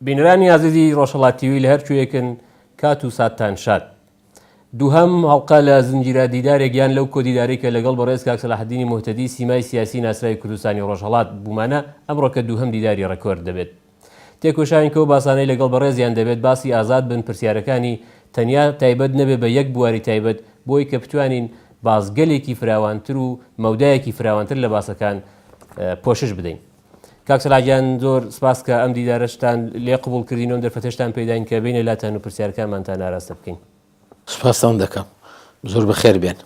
بینرانی عزیزی ڕۆژهەڵاتیوی لە هەرکوێکن کات و ساتان شاد. دووهەم هەڵقا لە زنجیرە دیدارێکیان لەو کۆدیدارێکە لەگەڵ بەڕێز کاک سەلاحەدینی موهتەدی سیمای سیاسی ناسراوی کوردستانی ڕۆژهەڵات بوومانە ئەمڕۆکە دووهەم دیداری ڕێکۆرد دەبێت. تێکۆشانی کە و باسانەی لەگەڵ بەڕێزیان دەبێت باسی ئازاد بن پرسیارەکانی تەنیا تایبەت نەبێ بە یەک بواری تایبەت بۆی کە بتوانین بازگەلێکی فراوانتر و مەودایەکی فراوانتر لە باسەکان پۆشش بدەین. کاک سەلاحجان زۆر سپاس کە ئەم دیدارەشتان لێ قبوڵ کردینەوە دەرفەتەشتان پێداین کە بینە لاتان و پرسیارەکانمانتان ئاراستە بکەین. سپاسان دەکەم زۆر بەخێر بێن.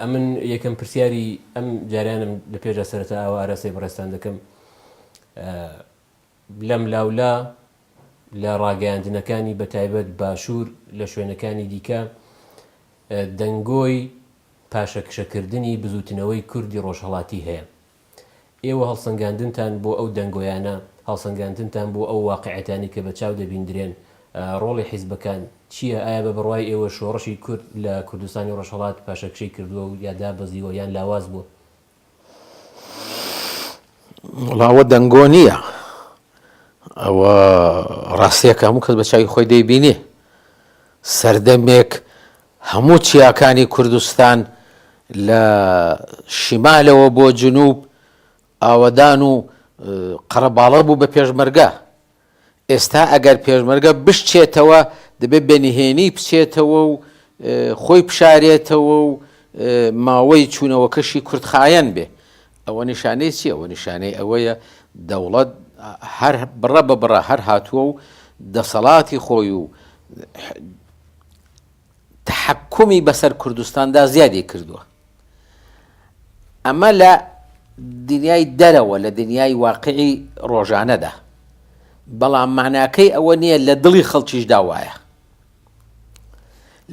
ئەمن یەکەم پرسیاری ئەم جاریانم لە پێشە سەرەتا ئەوە ئاراستەی بەڕێستان دەکەم لەم لاولا لە ڕاگەیاندنەکانی بەتایبەت باشوور لە شوێنەکانی دیکە دەنگۆی پاشەکشەکردنی بزوتنەوەی کوردی ڕۆژهەڵاتی هەیە. ئێوە هەڵسەنگاندنتان بۆ ئەو دەنگۆیانە هەڵسەنگاندنتان بۆ ئەو واقعەتانی کە بە چاو دەبیندرێن ڕۆڵی حیزبەکان چییە؟ ئایا بە بڕوای ئێوە شۆڕشی کورد لە کوردستانی ڕۆژهەڵات پاشەکشەی کردووە و یادا بەزیوە یان لاواز بووە؟ وڵاوە دەنگۆ نییە، ئەوە ڕاستیەکە هەموو کەس بە چاوی خۆی دەیبینێ. سەردەمێک هەموو چیاکانی کوردستان لە شیمالەوە بۆ جنوب ئاوەدان و قەرەباڵغ بوو بە پێشمەرگە. ئێستا ئەگەر پێشمەرگە بشتێتەوە دەبێت بەنهێنی بچێتەوە و خۆی بشارێتەوە و ماوەی چوونەوەکەشی کوردخایەن بێ. ئەوە نیشانەی چیە؟ ئەوە نیشانەی ئەوەیە دەوڵەت هەر بڕە بە بڕە هەر هاتووە و دەسەڵاتی خۆی و تحکمی بەسەر کوردستاندا زیادی کردووە. ئەمە لە دنیای دەرەوە لە دنیای واقعی ڕۆژانەدا، بەڵام معناکەی ئەوە نییە لە دڵی خەڵکیشدا وایە.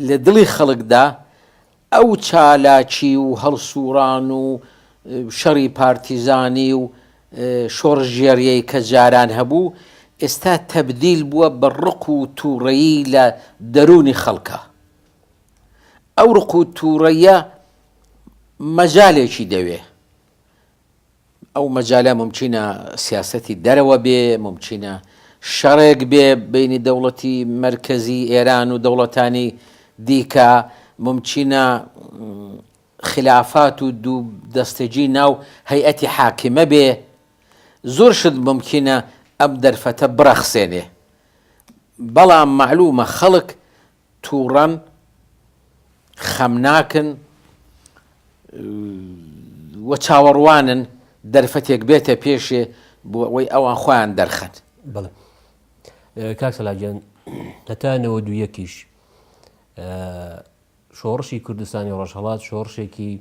لە دڵی خەڵکدا ئەو چالاکی و هەڵسووران و شەڕی پارتیزانی و شۆڕژێریەی کە جاران هەبوو ئێستا تەبدیل بووە بە ڕق و تووڕەیی لە دەرونی خەڵکە. ئەو ڕق و تووڕەیە مەجالێکی دەوێ. ئەو مەجالە ممچینە سیاسەتی دەرەوە بێ، ممچینە شەڕێک بێ بینی دەوڵەتی مەرکەزی ئێران و دەوڵەتانی دیکە، ممچینە خلافات و دوو دەستەجی ناو هەیئەتی حاکمە بێ. زۆر شت ممکنە ئەم دەرفەتە بڕەخسێنێ، بەڵام معلومە خەڵک تووڕەن، خەمناکن وە چاوەڕوانن دەرفەتێک بێتە پێشێ بۆ ئەوەی ئەوان خۆیان دەرخەن. بەڵێ کاک سەلاحجان هەتا 91یش شۆڕشی کوردستانی ڕۆژهەڵات شۆڕشێکی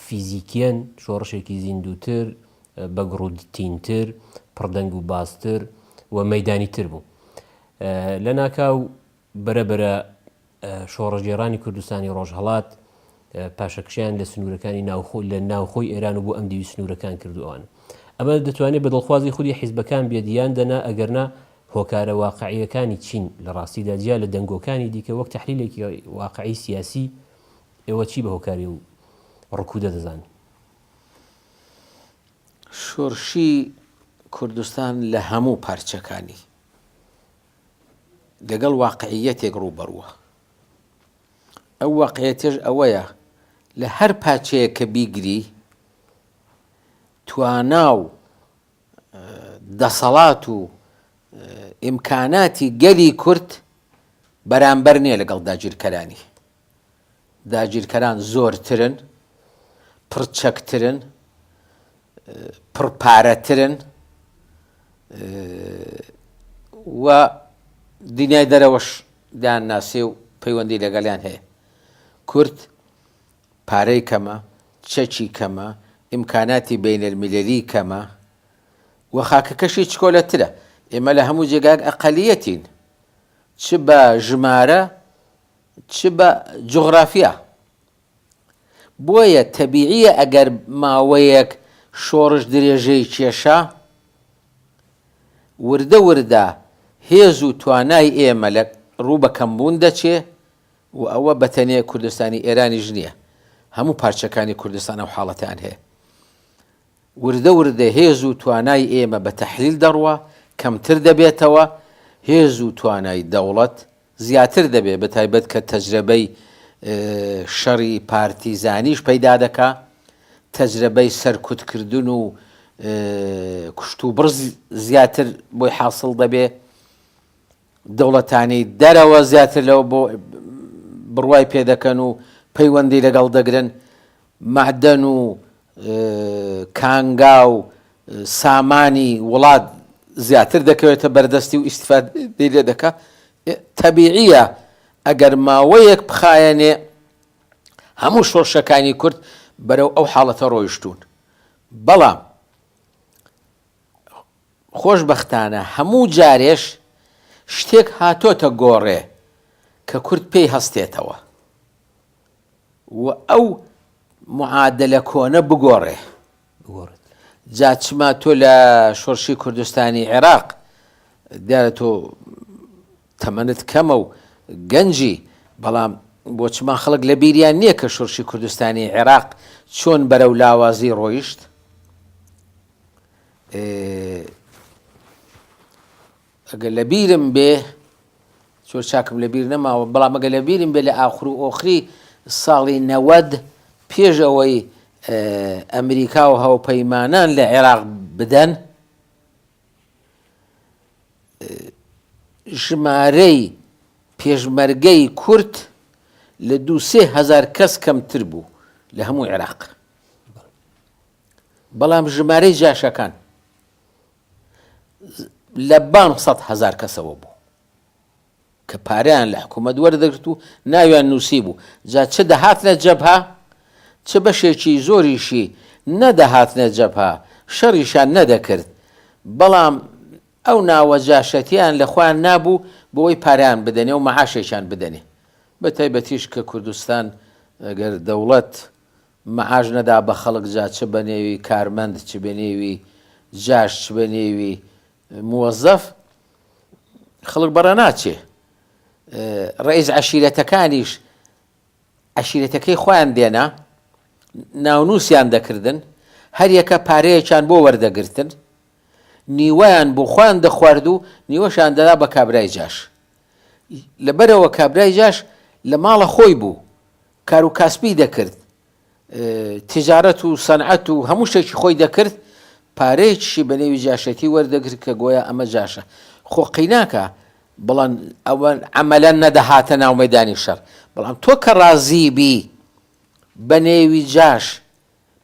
فیزیکیەن، شۆڕشێکی زیندووتر، بەگڕودتینتر، پڕدەنگ و باستر و مەیدانیتر بوو. لە ناکاو بەرەبەرە شۆڕەژێڕانی کوردستانی ڕۆژهەڵات پاشەکشیان لە سنوورەکانی لە ناوخۆی ئێران و بۆ ئەم دیوی سنوورەکان کردووانە. ئەمە دەتوانێت بە دڵخوازی خودی حیزبەکان بێدیان دەنا ئەگەرنا هۆکارە واقعیەکانی چین لە ڕاستیدا جیا لە دەنگۆکانی دیکە وەک تەحلیلێکی واقعی سیاسی ئێوە چی بە هۆکاری و ڕکوودە دەزان؟ شۆڕشی کوردستان لە هەموو پارچەکانی لەگەڵ واقعیەتێک ڕووبەڕووە. ئەو واقعیەتێش ئەوەیە لە هەر پارچەیە کە بیگری توانا و دەسەڵات و ئیمکاناتی گەلی کورد بەرامبەر نییە لەگەڵ داگیرکەرانی. داگیرکەران زۆرترن، پڕچەکترن، پڕپارەترن و دنیای دەرەوەش دایان ناسێ و پەیوەندی لەگەڵیان هەیە. کورد پارەی کەمە، چەکی کەمە، ئیمکاناتی بینەرمیلەلی کەمە و خاکەکەشی چکۆلەترە. ئێمە لە هەموو جێگاک ئەقەلیەتین، چ بە ژمارە چ بە جوغرافیا. بۆیە تەبیعیە ئەگەر ماوەیەک شۆڕش درێژەی کێشا وردە وردە هێز و توانای ئێمە لە ڕوو بە کەمبوون دەچێ و ئەوە بەتەنێ کوردستانی ئێرانیش نییە، هەموو پارچەکانی کوردستان ئەو حاڵەتیان هەیە. وردە وردە هێز و توانای ئێمە بە تەحلیل دەڕوە کەمتر دەبێتەوە، هێز و توانای دەوڵەت زیاتر دەبێت، بە تایبەت کە تەجربەی شەڕی پارتیزانیش پەیدا دەکا، تەجربەی سەرکوتکردن و کوشت و بڕز زیاتر بۆی حاصل دەبێ، دەوڵەتانی دەرەوە زیاتر لەوە بۆ بڕوای پێدەکەن و پەیوەندی لەگەڵ دەگرن، معدەن و کانگا و سامانی وڵات زیاتر دەکەوێتە بەردەستی و ئیستیفادەی لێ دەکا. تەبیعیە ئەگەر ماوەیەک بخایەنێ هەموو شۆڕشەکانی کورد بەرەو ئەو حاڵەتە ڕۆیشتون. بەڵام خۆشبەختانە هەموو جارێش شتێک هاتۆتە گۆڕێ کە کورد پێی هەستێتەوە و ئەو معادلە کۆنە بگۆڕێ. جا چما تۆ لە شۆڕشی کوردستانی عێراق دیارە تۆ تەمەنت کەمە و گەنجی، بەڵام بۆ چما خەڵک لە بیریان نییە کە شۆڕشی کوردستانی عێراق چۆن بەرەو لاوازی ڕۆیشت. ئەگەر لە بیرم بێ چۆر چاکم لە بیر نەماوە، بەڵام ئەگەر لە بیرم بێ لە ئاخر و ئۆخری ساڵی 90 پێش ئەوەی ئەمریکا و هاوپەیمانان لە عێراق بدەن، ژمارەی پێشمەرگەی کورد لە 2-3 هەزار کەس کەمتر بوو لە هەموو عێراق، بەڵام ژمارەی جاشەکان لە 500,000 کەسەوە بوو کە پاریان لە حکوومەت وەردەگرت و ناویان نووسی بوو. جا چه دەهاتنە جەبهە، چه بەشێکی زۆریشی نەدەهاتنە جەبهە، شەڕیشان نەدەکرد، بەڵام ئەو ناوە جاشەتیان لە خوان نابوو بۆی پاریان بدەنێ و مەعاشێکیان بدەنێ. بە تایبەتیش کە کوردستان ئەگەر دەوڵەت مەعاش نەدا بە خەڵک، جا چ بە نێوی کارمەند، چ بە نێوی جاش، چ بە نێوی موەزەف، خەڵک بەڕە ناچێ. ڕئیس عەشیرەتەکانیش عەشیرەتەکەی خۆیان دێنا ناونووسیان دەکردن، هەر یەکە پارەیەکیان بۆ وەردەگرتن، نیوەیان بۆ خۆیان دەخوارد و نیوەشان دەدا بە کابرای جاش. لەبەرەوە کابرای جاش لە ماڵە خۆی بوو، کار و کاسبی دەکرد، تجارەت و سەنعەت و هەموو شتێکی خۆی دەکرد، پارەیەکیشی بە نێوی جاشەتی وەردەگرت کە گۆیا ئەمە جاشە. خۆ قەیناکە بەڵام ئەوە عەمەلەن نەدەهاتە ناو مەیدانی شەڕ، بەڵام تۆ کە ڕازی بی بە نێوی جاش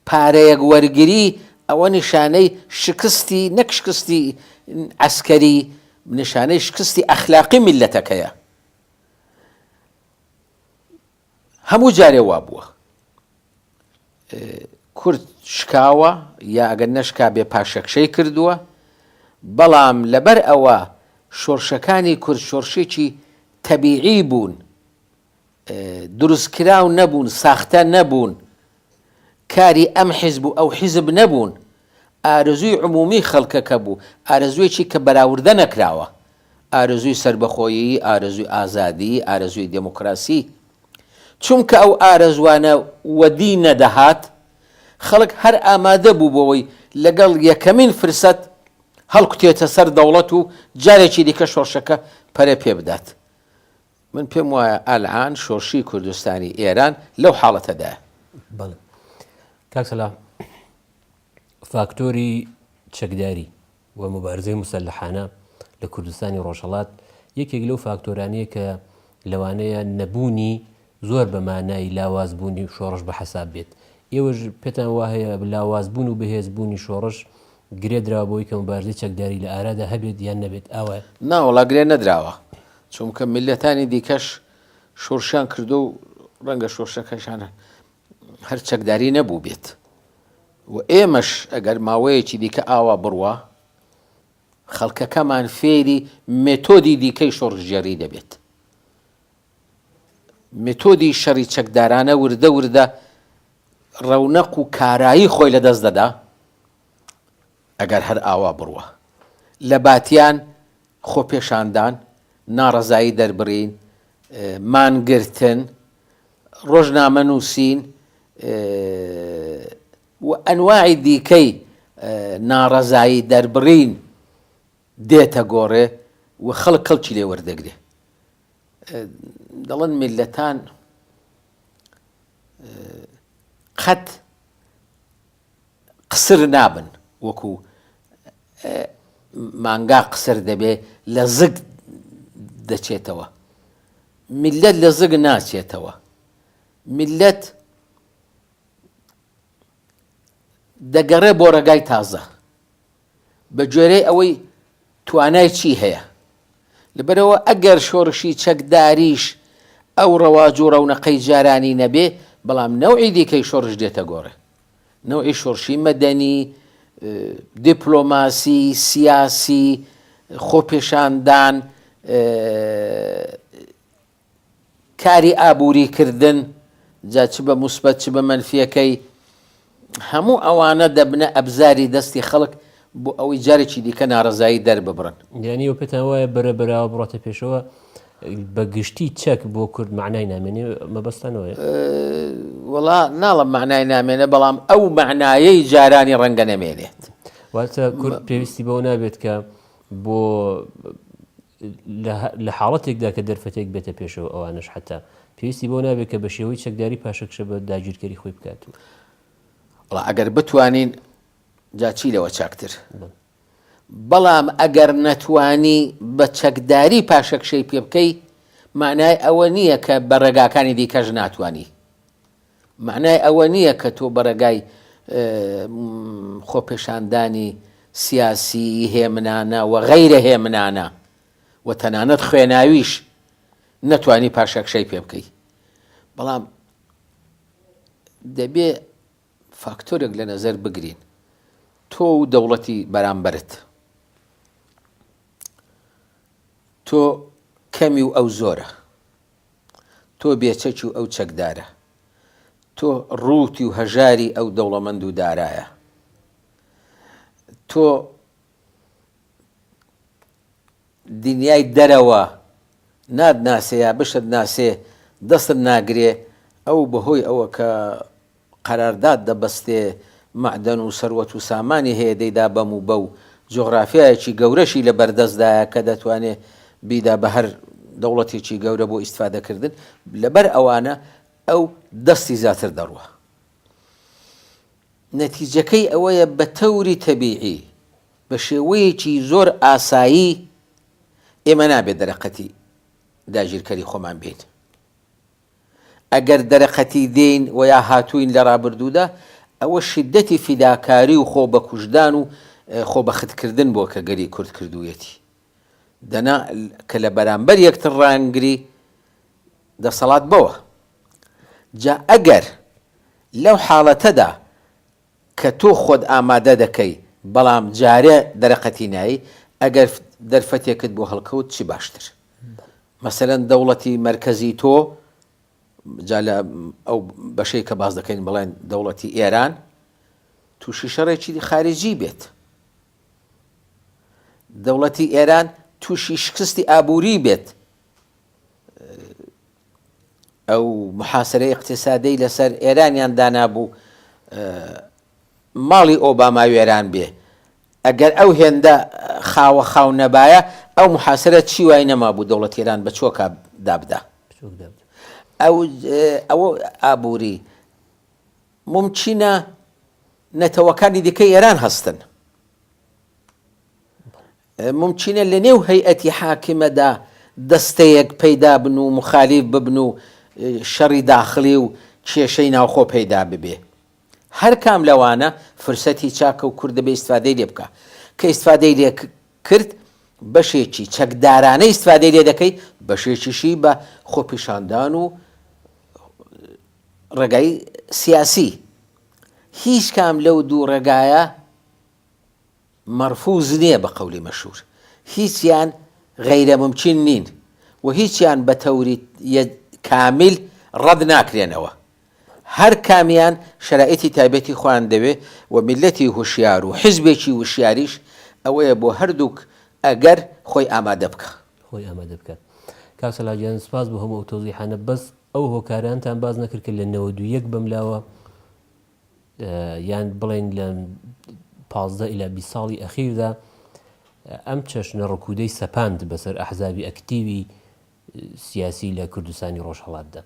پارەیەک وەرگری، ئەوە نیشانەی شکستی، نەک شکستی عەسکەری، نیشانەی شکستی ئەخلاقی میلەتەکەیە. هەموو جارێ وا بووە کورد شکاوە، یا ئەگەر نەشکا بێ پاشەکشەی کردووە، بەڵام لەبەر ئەوە شۆڕشەکانی کورد شۆڕشێکی تەبیعی بوون، دروستکراو نەبوون، ساختە نەبوون، کاری ئەم حیزب و ئەو حیزب نەبوون، ئارەزووی عمومی خەڵکەکە بوو، ئارەزوویەکی کە بەراوردە نەکراوە، ئارەزووی سەربەخۆیی، ئارەزووی ئازادی، ئارەزووی دموکراسی. چونکە ئەو ئارەزوانە وەدی نەدەهات، خەڵک هەر ئامادە بوو بۆەوەی لەگەڵ یەکەمین فرسەت هەڵکوتێتە سەر دەوڵەت و جارێکی دیکە شۆڕشەکە پەرە پێ بدات. من پێم وایە ئەلعان شۆڕشی کوردستانی ئێران لەو حاڵەتەدایە. بەڵێ کاک سەلاح، فاکتۆری چەکداری و مبارزەی مسەلحانە لە کوردستانی ڕۆژهەڵات یەکێک لەو فاکتۆرانەیە کە لەوانەیە نەبوونی زۆر بەمانای لاوازبوونی شۆڕش بە حەساب بێت. ئێوەش پێتان وایە لاوازبوون و بەهێزبوونی شۆڕش گرێدراوە بۆی کە مبارزەی چەکداری لە ئارادا هەبێت یان نەبێت؟ ئاوە ناوەڵا گرێ نەدراوە، چونکە میلەتانی دیکەش شۆڕشیان کردو و ڕەنگە شۆڕشەکەشانە هەر چەکداری نەبوو بێت. و ئێمەش ئەگەر ماوەیەکی دیکە ئاوا بڕوە، خەڵکەکەمان فێری مێتۆدی دیکەی شۆڕژێڕی دەبێت. مێتۆدی شەڕی چەکدارانە وردە وردە ڕەونەق و کارایی خۆی لەدەست دەدا ئەگەر هەر ئاوا بڕوە. لە باتیان خۆپێشاندان، ناڕەزایی دەربڕین، مانگرتن، ڕۆژنامە نووسین و ئەنواعی دیکەی ناڕەزایی دەربڕین دێتە گۆڕێ و خەڵک کەڵکی لێ وەردەگرێ. دەڵێن میلەتان قەت قسر نابن، وەکو مانگا قسر دەبێ لە زگ دەچێتەوە. میلەت لە زگ ناچێتەوە. میلەت دەگەڕێ بۆ ڕێگای تازە بە گوێرەی ئەوەی توانای چی هەیە. لەبەرەوە ئەگەر شۆڕشی چەکداریش ئەو ڕەواج و ڕەونەقەی جارانی نەبێ، بەڵام نەوعی دیکەی شۆڕش دێتە گۆڕێ، نەوعی شۆڕشی مەدەنی، دیپلۆماسی، سیاسی، خۆپێشاندان، کاری ئابووریکردن، جا چ بە موسبەت چ بە مەنفیەکەی، هەموو ئەوانە دەبنە ئەبزاری دەستی خەڵک بۆ ئەوەی جارێکی دیکە ناڕەزایی دەرببڕن. یعنی و پێتان وایە بەرەبەراوە بڕاتە پێشەوە بە گشتی چەک بۆ کورد معنای نامێنێ مەبەستانەوەیە؟ وەڵا ناڵم معنای نامێنە، بەڵام ئەو معنایەی جارانی ڕەنگە نەمێنێت. واتە کورد پێویستی بەو نابێت کە بۆ لە حاڵەتێکدا کە دەرفەتێک بێتە پێشەوە ئەوانش حتا پێویستی بۆ نابێت کە بە شێوەی چەکداری پاشەکشە بە داگیرکەری خۆی بکات. وڵا ئەگەر بتوانین جاچی لەوە چاکتر، بەڵام ئەگەر نەتوانی بە چەکداری پاشەکشەی پێ بکەی، معنای ئەوە نییە کە بە ڕێگاکانی دیکەش ناتوانی. معنای ئەوە نییە کە تۆ بە ڕێگای خۆپێشاندانی سیاسی هێمنانە و غەیرە هێمنانە و تەنانەت خوێناویش نەتوانی پاشەکشەی پێ بکەی. بەڵام دەبێ فاکتۆرێک لە نەزەر بگرین. تۆ و دەوڵەتی بەرامبەرت، تۆ کەمی و ئەو زۆرە، تۆ بێچەکی و ئەو چەکدارە، تۆ ڕووتی و هەژاری ئەو دەوڵەمەند و دارایە، تۆ دنیای دەرەوە نادناسێ یا بشت ناسێ دەستت ناگرێ، ئەو بەهۆی ئەوە کە قەرارداد دەبەستێ معدەن و سەروەت و سامانی هەیە دەیدا بەم و بەو جۆغرافیایەکی گەورەشی لە بەردەستدایە کە دەتوانێت بیدا بە هەر دەوڵەتێکی گەورە بۆ ئیستفادەکردن. لەبەر ئەوانە ئەو دەستی زیاتر دەڕوە. نەتیجەکەی ئەوەیە بە تەوری تەبیعی بە شێوەیەکی زۆر ئاسایی ئێمە نابێت دەرەقەتی داگیرکەری خۆمان بین. ئەگەر دەرەقەتی دێین و یا هاتووین لە ڕابردوودا، ئەوە شدەتی فیداکاری و خۆ بە کوژدان و خۆ بە ختکردن بۆ کە گەری کورد کردوویەتی دەنا کە لە بەرامبەر یەکتر ڕانگری دەسەڵات بەوە. جا ئەگەر لەو حاڵەتەدا کە تۆ خۆت ئامادە دەکەی بەڵام جارێ دەرەقەتی نایی، ئەگەر دەرفەتێکت بۆ هەڵکەوت چی باشتر؟ مەسەلەن دەوڵەتی مەرکەزی تۆ، جا لە ئەو بەشەی کە باز دەکەین بڵێن دەوڵەتی ئێران، تووشی شەڕێکی خارجی بێت. دەوڵەتی ئێران تووشی شکستی ئابووری بێت، ئەو محاسرەی اقتصادی لەسەر ئێرانیان دانابوو ماڵی ئۆباما وێران بێ. ئەگەر ئەو هێندە خاوە خاو نەبایە، ئەو محاسرە چی وای نەما بوو دەوڵەتی ئێران بە چۆکە دابدا. ئەوە ئابووری ممچینە نەتەوەکانی دیکەی ئێران هەستن، ممچینە لە نێو هەیئەتی حاکمەدا دەستەیەک پەیدا بن و مخالیف ببن و شەڕی داخلی و کێشەی ناوخۆ پەیدا ببێ. هەر کام لەوانە فرسەتی چاکە و کوردە بە ئیستفادەی لێ بکە. کە ئیستفادەی لێ کرد، بەشێکی چەکدارانە ئیستفادەی لێ دەکەی، بەشێکیشی بە خۆپیشاندان و ڕێگای سیاسی. هیچ کام لەو دوو ڕێگایە مەرفوز نییە بە قەولی مەشهور، هیچیان غەیرە ممکن نین و هیچیان بە تەوری کامل ڕەد ناکرێنەوە. هەر کامیان شەرائیتی تایبەتی خۆیان دەوێ و میلەتی هوشیار و حیزبێکی وشیاریش ئەوەیە بۆ هەردووک ئەگەر خۆی ئامادە بکە. خۆی ئامادە بکە. کاک سەلاجیان سپاس بۆ هەموو ئەو تۆزیحانە. بەس ئەو هۆکارانتان باز نەکرد کە لە 91 بەملاوە یان بڵێن لە 15 إلى 20 ساڵی ئەخیردا ئەم چەشنە ڕکودەی سەپاند بەسەر ئەحزابی ئەکتیوی سیاسی لە کوردستانی ڕۆژهەڵاتدا.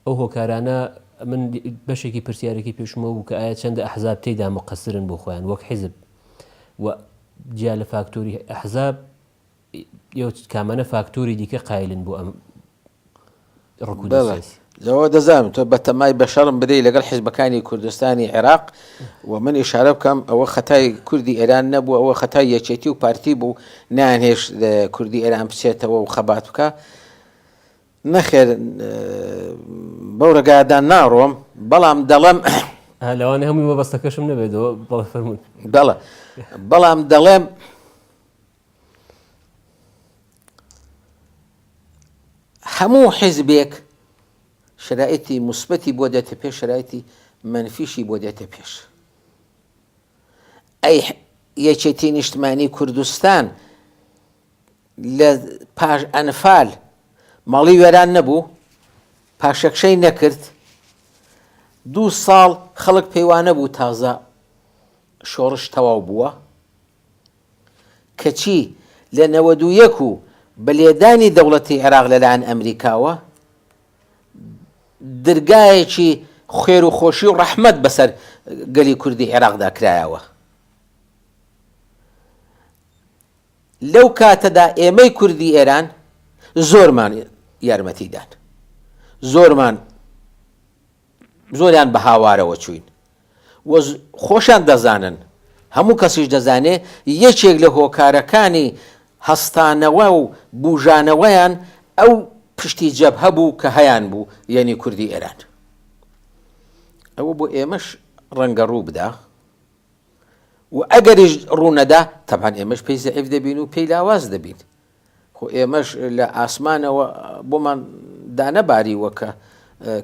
ئەو هۆکارانە من بەشێکی پرسیارێکی پێشمە بوو کە ئایا چەندە ئەحزاب تێدا مقەسرن بۆ خۆیان وەک حیزب و جیا لە فاکتۆری ئەحزاب کامانە فاکتۆری دیکە قایلن بۆ ئەم ڕکودە سیاسی. لەوە دەزانم تۆ بە تەمای بەشەڕم بدەی لەگەڵ حیزبەکانی کوردستانی عێراق و من ئیشارە بکەم ئەوە خەتای کوردی ئێران نەبوو، ئەوە خەتای یەکێتی و پارتی بوو نانهێش لە کوردی ئێران بچێتەوە و خەبات بکە. نەخێر بەو ڕێگادان ناڕۆم، بەڵام دەڵێم لەوانە هەمووی مەبەستەکەشم نەبێتەوە بەڵێ فەرموون. بەڵام دەڵێم هەموو حیزبێک شرایطی مثبەتی بۆ دێتە پێش، شرایطی منفیشی بۆ دێتە پێش. ئەی یەکێتی نیشتمانی کوردستان لە پاش ئەنفال ماڵی وێران نەبوو، پاشەکشەی نەکرد، 2 ساڵ خەڵک پەیوانە بوو تازە شۆڕش تەواو بووە، کەچی لە 91 و بەلێدانی دەوڵەتی عێراق لەلایەن ئەمریکاوە دەرگایەکی خێر و خۆشی و ڕەحمەت بەسەر گەلی کوردی عێراقدا کرایەوە. لەو کاتەدا ئێمەی کوردی ئێران زۆرمان یارمەتیدان، زۆریان بە هاوارەوە چوین و خۆشیان دەزانن، هەموو کەسیش دەزانێ یەکێک لە هۆکارەکانی هەستانەوە و بوژانەوەیان ئەو پشتی جەبهە بوو کە هەیان بوو، یعنی کوردی ئێران. ئەوە بۆ ئێمەش ڕەنگە ڕوو بدا و ئەگەریش ڕوونەدا تەبعاً ئێمەش پێی زەعیف دەبین و پێی لاواز دەبین. خۆ ئێمەش لە ئاسمانەوە بۆمان دانەباری وەکە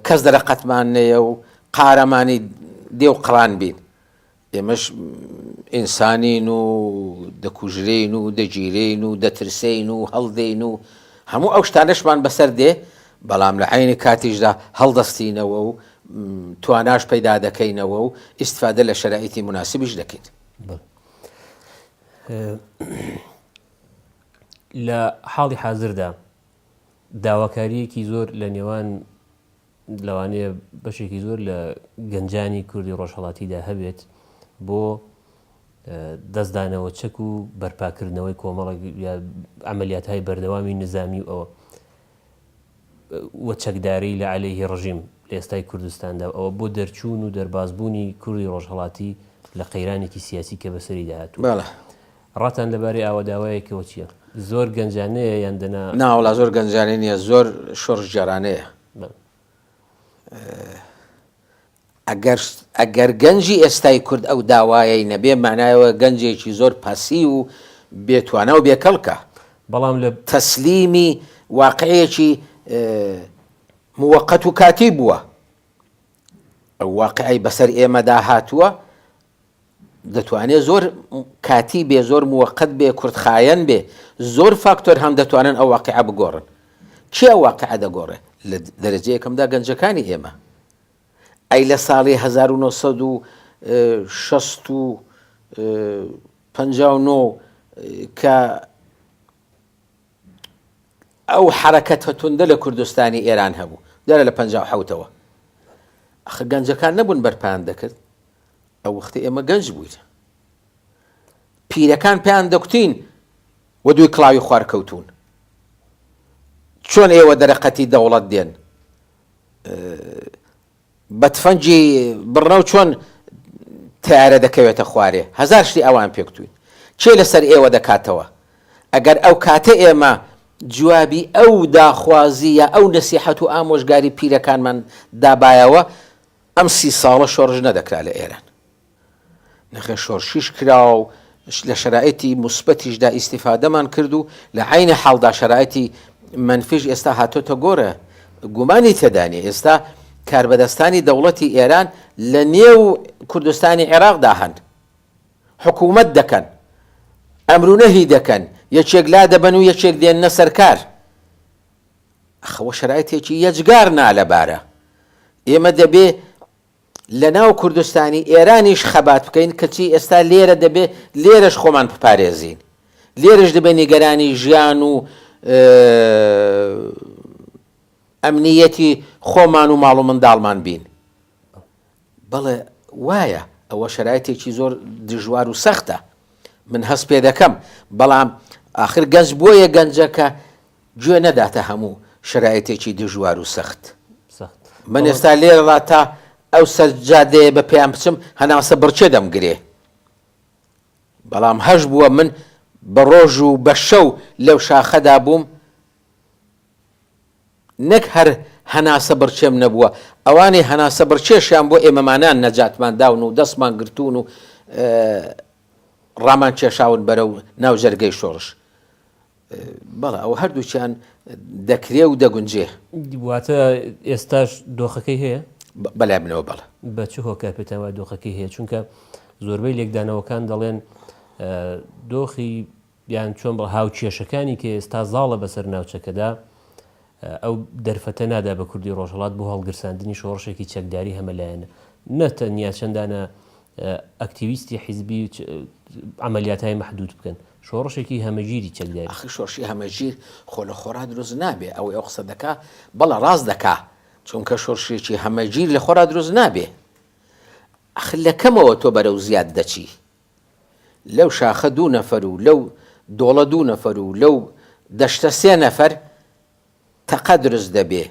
کەس دەرەقەتمان نەیە و قارەمانی دێ و قڕان بین. ئێمەش ئینسانین و دەکوژرین و دەگیرین و دەترسین و هەڵدەین و هەموو ئەو شتانەشمان بەسەر دێ، بەڵام لە عینی کاتیشدا هەڵدەستینەوە و تواناش پەیدا دەکەینەوە و ئیستفادە لە شەرائیتی مناسبیش دەکەین. لە حاڵی حازردا داواکاریەکی زۆر لە نێوان لەوانەیە بەشێکی زۆر لە گەنجانی کوردی ڕۆژهەڵاتیدا هەبێت بۆ دەستدانەوە چەک و بەرپاکردنەوەی کۆمەڵێک یا عملیاتهای بەردەوامی نظامی و ئەوە وە چەکداری لە عەلەیهی ڕژیم لە ئێستای کوردستاندا، ئەوە بۆ دەرچوون و دەربازبوونی کوردی ڕۆژهەڵاتی لە قەیرانێکی سیاسی کە بەسەری داهاتوو. ڕاتان لەبارەی ئاواداوایەکەوە چییە؟ زۆر گەنجانەیە یان دەنا؟ ناوەڵا زۆر گەنجانەی نییە، زۆر شۆڕش جارانەیە. ئەگەر گەنجی ئێستای کورد ئەو داوایەی نەبێ، معنایەوە گەنجێکی زۆر پاسی و بێتوانە و بێکەڵکە، بەڵام لە تەسلیمی واقعەیەکی موەقەت و کاتی بووە. ئەو واقعی بەسەر ئێمەدا هاتووە، دەتوانێت زۆر کاتی بێ، زۆر موەقەت بێ، کوردخایەن بێ، زۆر فاکتۆر هەم دەتوانن ئەو واقعە بگۆڕن. چی ئەو واقعە دەگۆڕێ؟ لە دەرەجە یەکەمدا گەنجەکانی ئێمە. ئەی لە ساڵی 1959 کە ئەو حرەکەتە توندە لە کوردستانی ئێران هەبوو، دەرە لە 57ەوە، ئەخە گەنجەکان نەبوون بەرپایان دەکرد. ئەو وەختی ئێمە گەنج بووین، پیرەکان پێیان دەکوتین و دوی کڵاوی خوارکەوتون. چۆن ئێوە دەرەقەتی دەوڵەت دێن؟ بە تفەنگی بڕنە و چۆن تیارە دەکەوێتە خوارێ؟ هەزار شتی ئەوان پێکتوین. چێ لەسەر ئێوە دەکاتەوە؟ ئەگەر ئەو کاتە ئێمە جوابی ئەو داخوازی یا ئەو نەسیحەت و ئامۆژگاری پیرەکانمان دابایەوە، ئەم 30 ساڵە شۆڕژ نەدەکرا لە ئێران. نەخێ شۆڕشیش کرا و لە شەرائیتی مثبەتیشدا ئیستیفادەمان کرد و لە عینە حاڵدا شەرائیتی منفیش ئێستا هاتۆتە گۆرە. گومانی تێدانێ ئێستا کاربەدەستانی دەوڵەتی ئێران لە نێو کوردستانی عێراقدا هەن، حکوومەت دەکەن، ئەمرونەهی دەکەن، یەکێک لا دەبەن و یەکێک دێننە سەرکار. ئەخەوە شەرائیتێکی یەجگار نا لەبارە. ئێمە دەبێ لە ناو کوردستانی ئێرانیش خەبات بکەین کەچی ئێستا لێرە دەبێ لێرەش خۆمان بپارێزین لێرەش دەبێ نیگەرانی ژیان و ئەمنیەتی خۆمان و ماڵ و منداڵمان بین بەڵێ وایە ئەوە شەرایەتێکی زۆر دژوار و سەختە من هەست پێ دەکەم بەڵام ئاخر گەنج بۆیە گەنجەکە گوێ نەداتە هەموو شەرایەتێکی دژوار و سەخت من ئێستا لێرەڵا تا ئەو سەرجادەیە بە پێیان بچم هەناسە بڕچێ دەمگرێ بەڵام هەش بووە من بە ڕۆژ و بە شەو لەو شاخەدا بووم نەک هەر هەناسە بڕچێم نەبووە ئەوانەی هەناسە بڕچێشیان بۆ ئێمەمانان نەجاتمان داون و دەستمان گرتوون و ڕامان کێشاون بەرەو ناو جەرگەی شۆڕش بەڵێ ئەو هەردووچیان دەکرێ و دەگونجێ واتە ئێستاش دۆخەکەی هەیە بەلای بنەوە بەڵێ بە چ هۆکار پێتەوە دۆخەکەی هەیە چونکە زۆربەی لێکدانەوەکان دەڵێن دۆخی یان چۆن بڵ هاوکێشەکانی کە ئێستا زاڵە بەسەر ناوچەکەدا ئەو دەرفەتە نادا بە کوردی ڕۆژهەڵات بۆ هەڵگرساندنی شۆڕشێکی چەکداری هەمەلایەنە نەتەنیا چەندانە ئەکتیویستی حیزبی عملیاتهای محدود بکەن شۆڕشێکی هەمەگیری چەکداری ئەخی شۆڕشی هەمەگیر خۆ لە خۆرا دروست نابێ ئەو قسە دەکا بەڵە ڕاست دەکا چونکە شۆڕشێکی هەمەگیر لە خۆرا دروست نابێ ئەخ لەکەمەوە تۆ بەرەو زیاد دەچی لەو شاخە 2 نەفەر و لەو دۆڵە 2 نەفەر و لەو دەشتە 3 نەفەر تەقە دروست دەبێ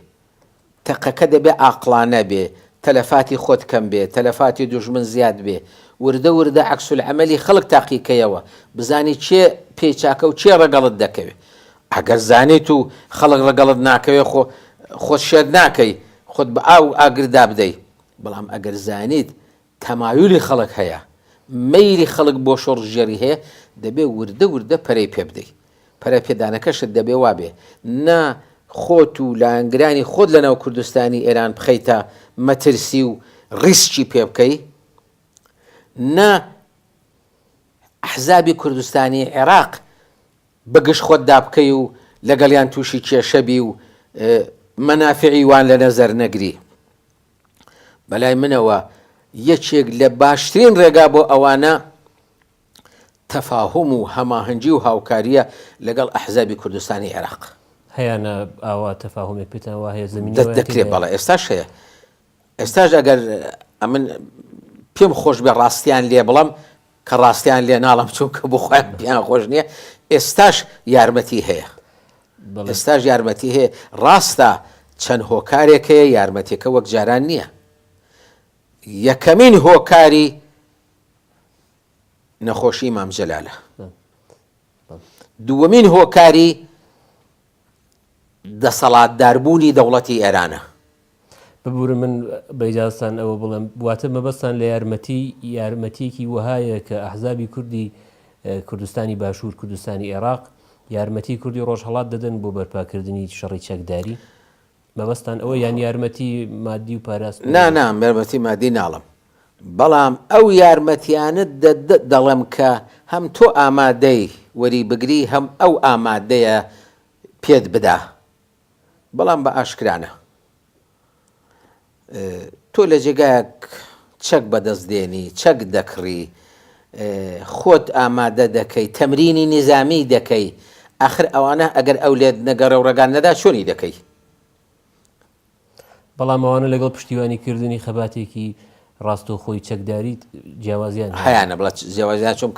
تەقەکە دەبێ عاقڵانە بێ تەلەفاتی خۆت کەم بێ تەلەفاتی دوژمن زیاد بێ وردە وردە عەکسولعەمەلی خەڵک تاقیکەیەوە بزانی چێ پێچاکە و چێ ڕەگەڵت دەکەوێت ئەگەر زانیت و خەڵک ڕەگەڵت ناکەوێ خۆت شێت ناکەی خۆت بە ئاو ئاگردا بدەی بەڵام ئەگەر زانیت تەمایولی خەڵک هەیە مەیلی خەڵک بۆ شۆڕژێری هەیە دەبێ وردە وردە پەرەی پێ بدەی پەرە پێدانەکەشت دەبێ وابێ نا خۆت و لاینگرانی خۆت لەناو کوردستانی ئێران بخەیتە مەترسی و ڕیسکی پێ بکەی نا ئەحزابی کوردستانی عێراق بەگشت خۆت دابکەی و لەگەڵیان تووشی کێشەبی و مەنافعی وان لە نەزەر نەگری بەلای منەوە یەکێک لە باشترین ڕێگا بۆ ئەوانە تەفاهم و هەماهەنگی و هاوکاریە لەگەڵ ئەحزابی کوردستانی عێراق هەیەنە ئاوا تەفاهمێک پێتەوە هەیە زمین دەکرێت بەڵێ ئێستاش هەیە ئێستاش ئەگەر ئەمن پێم خۆش بێ ڕاستیان لێ بڵم کە ڕاستیان لێ ناڵم چونکە بۆ خۆیان پیان خۆش نییە ئێستاش یارمەتی هەیە ئێستاش یارمەتی هەیە ڕاستە چەند هۆکارێک هەیە یارمەتێکە وەک جاران نییە یەکەمین هۆکاری نەخۆشی مام جەلالە دووەمین هۆکاری دەسەڵاتداربوونی دەوڵەتی ئێرانە ببورە من بەیجاستان ئەوە بڵێم واتە مەبەستان لە یارمەتیەکی وهایە کە ئەحزابی کوردی کوردستانی باشوور کوردستانی عێراق یارمەتی کوردی ڕۆژهەڵات دەدەن بۆ بەرپاکردنی شەڕی چەکداری مەبەستان ئەوە یان یارمەتی مادی و پاراست نا یارمەتی مادی ناڵم بەڵام ئەو یارمەتیانت دەڵێم کە هەم تۆ ئامادەی وەری بگری هەم ئەو ئامادەیە پێت بدا بەڵام بە ئاشکرانە تۆ لە جێگایەک چەک بەدەستدێنی چەک دەکڕی خۆت ئامادە دەکەی تەمرینی نظامی دەکەی ئاخر ئەوانە ئەگەر ئەو لێت نەگەڕە و ڕێگان نەدا چۆنی دەکەی بەڵام ئەوانە لەگەڵ پشتیوانیکردنی خەباتێکی ڕاستەوخۆی چەکداری جیاوازیان هەیانە بڵێ جیاوازیان چۆن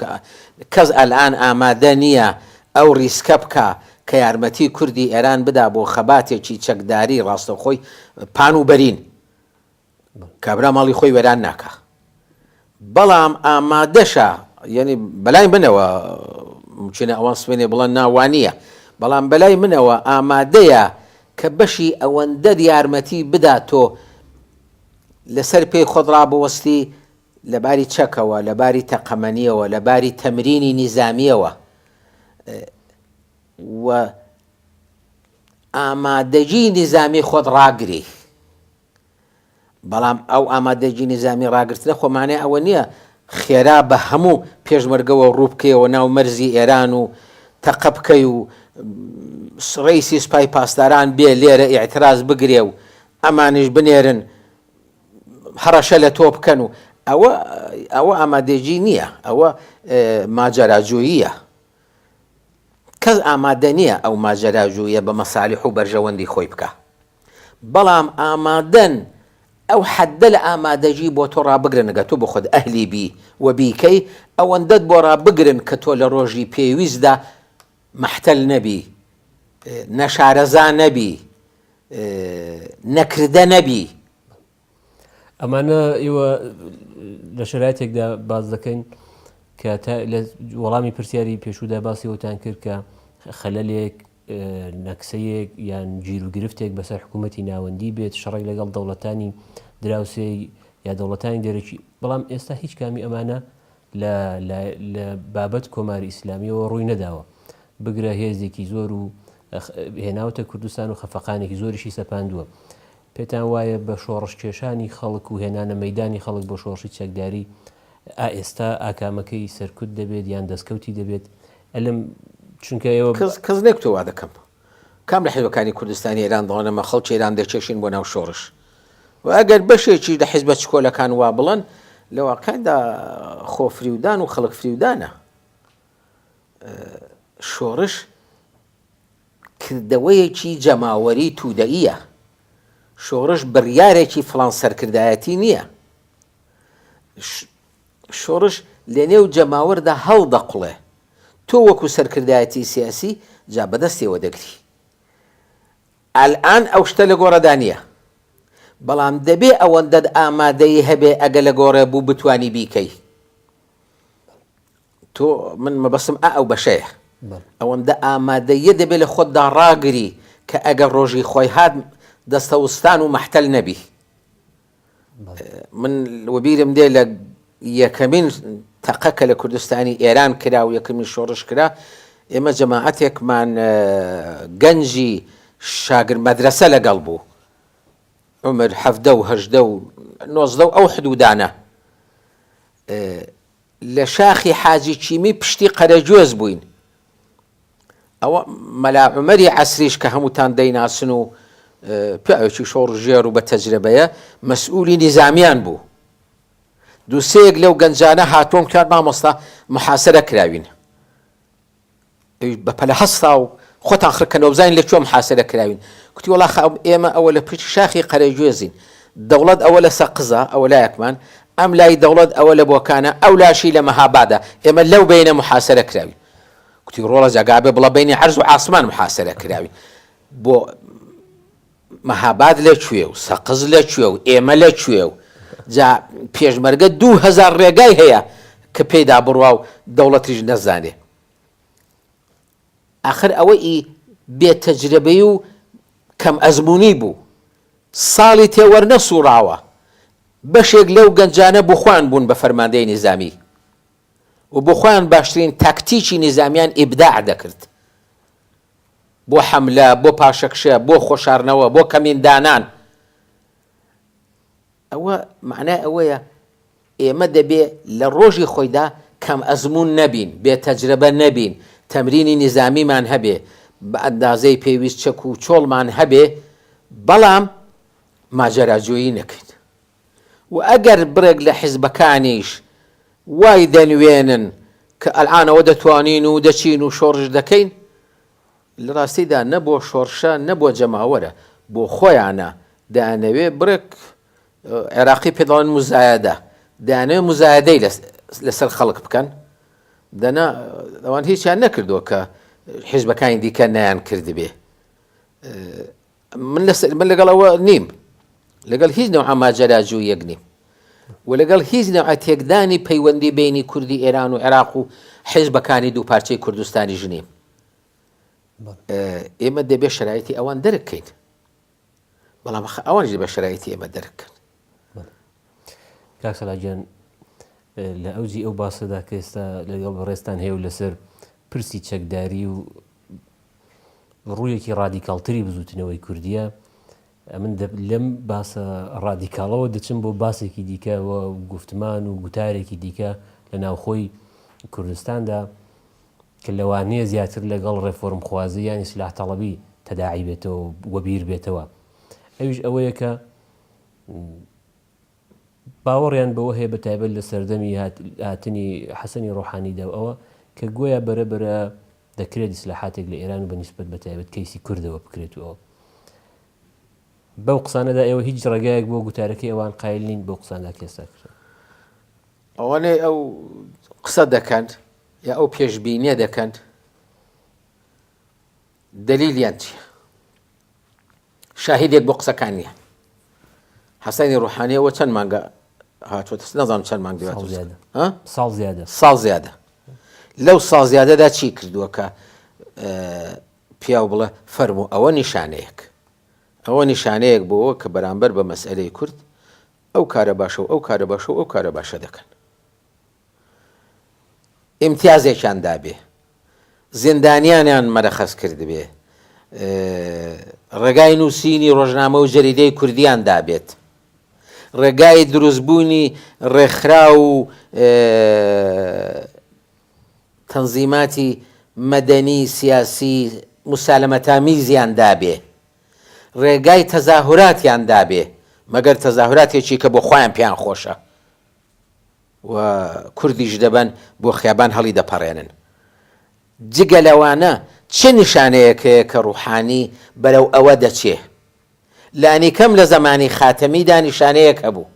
کەس ئەلان ئامادە نییە ئەو ڕیسکە بکە کە یارمەتی کوردی ئێران بدا بۆ خەباتێکی چەکداری ڕاستەوخۆی پان و بەرین کابرا ماڵی خۆی وەران ناکە بەڵام ئامادەشە یعنی بەلای منەوە ممکنە ئەوان سوێنێ بڵێن ناوانیە بەڵام بەلای منەوە ئامادەیە کە بەشی ئەوەندە یارمەتی بدا تۆ لەسەر پێی خۆت ڕابوەستی لەباری چەکەوە لەباری تەقەمەنیەوە لەباری تەمرینی نیزامیەوە و ئامادەجی نیزامی خۆت ڕاگری بەڵام ئەو ئامادەجی نیزامی ڕاگرتنە خۆمانێ ئەوە نییە خێرا بە هەموو پێشمەرگەوە ڕووبکەیەوە ناو مەرزی ئێران و تەقە بکەی و ڕیسی سوپای پاسداران بێ لێرە ئیعتراز بگرێ و ئەمانش بنێرن هەڕەشە لە تۆ بکەن و ئەوە ئامادەجی نییە، ئەوە ماجەراجووییە. کەس ئامادە نییە ئەو ماجەراجوویە بە مەسالیح و بەرژەوەندی خۆی بکە، بەڵام ئامادەن ئەو حەدە لە ئامادەجی بۆ تۆ ڕابگرن کە تۆ بۆ خۆت ئەهلی بی و بیکەی، ئەوەندەت بۆ ڕابگرن کە تۆ لە ڕۆژی پێویستدا مەحتەل نەبی، نەشارەزا نەبی، نەکردە نەبی. ئەمانە ئێوە لە شرایطێکدا باز دەکەین کە لە وەڵامی پرسیاری پێشودا باسیەوەتان کرد کە خەلەلێک نەکسەیەک یان گیر و گرفتێک بەسەر حکوومەتی ناوەندی بێت، شەڕێک لەگەڵ دەوڵەتانی دراوسێ یا دەوڵەتانی دەرەکی، بەڵام ئێستا هیچ کامی ئەمانە لە بابەت کۆماری ئیسلامیەوە ڕووی نەداوە. بگرە هێزێکی زۆر و هێناوتە کوردستان و خەفەقانێکی زۆریشی سەپاندووە. پێتان وایە بە شۆڕش کێشانی خەڵک و هێنانە مەیدانی خەڵک بۆ شۆڕشی چەکداری ئێستا ئاکامەکەی سەرکوت دەبێت یان دەستکەوتی دەبێت؟ ئەلم چونکە ئێوە کەس نێک تۆ وا دەکەم کام لە حیزبەکانی کوردستانی ئێران دەڵێنەمە خەڵکی ئێران دەچێشین بۆ ناو شۆڕش، و ئەگەر بەشێکی لە حیزبە چکۆلەکان وا بڵێن لە واقعدا خۆ فریودان و خەڵک فریودانە. شۆڕش کردەوەیەکی جەماوەری تودەئیە، شۆڕش بڕیارێکی فڵان سەرکردایەتی نییە. شۆڕش لە نێو جەماوەردا هەڵدەقوڵێ، تۆ وەکو سەرکردایەتی سیاسی جا بەدەستێوە دەگری. ئەلئان ئەو شتە لە گۆڕەدا نییە، بەڵام دەبێ ئەوەندەت ئامادەی هەبێ ئەگە لە گۆڕێ بوو بتوانی بیکەی. تۆ من مەبەسم ئەو بەشەیە، ئەوەندە ئامادەیە دەبێت لە خۆتدا ڕاگری کە ئەگەر ڕۆژی خۆی هات دەستەوستان و مەحتەل نەبی. من وەبیرم دێ لە یەکەمین تەقەکە لە کوردستانی ئێران کرا و یەکەمین شۆڕش کرا، ئێمە جەماعەتێکمان گەنجی شاگرد مەدرسە لەگەڵ بوو، عمر 17 و 18 و 19 ئەو حدودانە، لە شاخی حاجی چیمی پشتی قەرەجۆز بووین. ئەوە مەلا عومەری عەسریش کە هەمووتان دەیناسن و پیاوێکی شۆڕژێر و بە تەجربەیە مەسئولی نیزامیان بوو. دووسەیەک لەو گەنجانە هاتووم کار مامۆستا محاسرە کراوین، بەپەلە هەستا و خۆتان خڕکەنەوە بزانین لەکوێ محاسرە کراوین. کوتی وەڵا ئێمە ئەوە لە پشتی شاخی قەرەجۆزین، دەوڵەت ئەوە لە سەقزە، ئەوە لایەکمان، ئەم لای دەوڵەت ئەوە لە بۆکانە، ئەو لاشی لە مەهابادە، ئێمە لەو بینە محاسرە کراوین. کوتی ڕۆڵە جاگابێ بڵە بینی عەرز و عاسمان محاسرە کراوین. بۆ مەهاباد لەکوێ و سەقز لەکوێ و ئێمە لەکوێ و جا پێشمەرگە 2000 ڕێگای هەیە کە پێیدا بڕوا و دەوڵەتیش نەزانێ. ئاخر ئەوەی بێتەجربەی و کەم ئەزموونی بوو، ساڵی تێوەرنە سوڕاوە، بەشێک لەو گەنجانە بخوان بوون بە فەرماندەی نیزامی و بخوان باشترین تاکتیکی نیزامیان ئیبداع دەکرد بۆ حەملە، بۆ پاشەکشە، بۆ خۆشارنەوە، بۆ کەمیندانان. ئەوە معنای ئەوەیە ئێمە دەبێ لە ڕۆژی خۆیدا کەم ئەزمون نەبین، بێتەجربە نەبین، تەمرینی نیزامیمان هەبێ، بە ئەندازەی پێویست چەک و چۆڵمان هەبێ، بەڵام ماجەراجۆیی نەکەین. و ئەگەر برێک لە حیزبەکانیش وای دەنوێنن کە ئەلعانەوە دەتوانین و دەچین و شۆڕش دەکەین، لە ڕاستیدا نەبۆ شۆڕشە نەبۆ جەماوەرە، بۆ خۆیانە دەیانەوێ برێک عێراقی پێ دەڵێن مزایەدە، دەیانەوێ مزایەدەی لەسەر خەڵک بکەن، دەنا ئەوان هیچیان نەکردووە کە حیزبەکانی دیکە نەیان کردبێ. من لەگەڵ ئەوە نیم، لەگەڵ هیچ نەوعە ماجەراجوویەک نیم و لەگەڵ هیچ نەوعە تێکدانی پەیوەندی بینی کوردی ئێران و عێراق و حیزبەکانی دوو پارچەی کوردستانی ژنیم. ئێمە دەبێ شرایەتی ئەوان دەرکەین، بەڵام ئەوانش بە شرایەتی ئێمە دەرکەن. کاک سەلاجیان، لە ئەوجی ئەو باسەدا کە ئێستا لەگەڵ بەڕێستان هەیە و لەسەر پرسی چەکداری و ڕوویەکی ڕادیکاڵتری بزوتنەوەی کوردیە، من لەم باسە ڕادیکاڵەوە دەچم بۆ باسێکی دیکەوە گفتمان و گوتارێکی دیکە لە ناوخۆی کوردستاندا کە لەوانەیە زیاتر لەگەڵ ڕێفۆرم خوازی یان ئیسلاح تەڵەبی تەداعی بێتەوە وەبیر بێتەوە. ئەویش ئەوەیە کە باوەڕیان بەوە هەیە بە تایبەت لە سەردەمی هاتنی حەسەنی ڕۆحانیدا و ئەوە کە گویا بەرەبرە دەکرێت ئیسلاحاتێک لە ئێران و بە نیسبەت بە تایبەت کەیسی کوردەوە بکرێت و ئەوە بەو قسانەدا ئێوە هیچ ڕێگایەک بۆ گوتارەکەی ئەوان قایل نین بۆ قساندا کێستا کرد ئەوانەی ئەو قسە دەکەن یا ئەو پێشبینیە دەکەن دلیلیان چییە؟ شاهیدێک بۆ قسەکانیان حەسەنی ڕۆحانیەوە چەند مانگە هاتووەتە نەزانم چەند مانگ ساڵ زیادە ساڵ زیادە لەو ساڵ زیادەدا چی کردووە کە پیاو بڵێ فەرموو ئەوە نیشانەیەک ئەوە نیشانەیەک بۆەوە کە بەرامبەر بە مەسئلەی کورد ئەو کارە باشە و ئەو کارە باشە و ئەو کارە باشە دەکەن ئیمتیازێکیان دابێ زیندانیانیان مەرەخەس کردبێ ڕێگای نووسینی ڕۆژنامە و جەریدەی کوردیان دابێت ڕێگای دروستبوونی ڕێکخرا و تەنزیماتی مەدەنی سیاسی موسالەمەتامیزیان دابێ ڕێگای تەزاهوراتیان دابێ مەگەر تەزاهوراتێکی کە بۆ خۆیان پیان خۆشە و کوردیش دەبن بۆ خیابان هەڵی دەپەڕێنن جگە لەوانە چه نیشانەیەکەیە کە ڕوحانی بەرەو ئەوە دەچێ لانی کەم لە زمانی خاتەمیدا نیشانەیەک هەبوو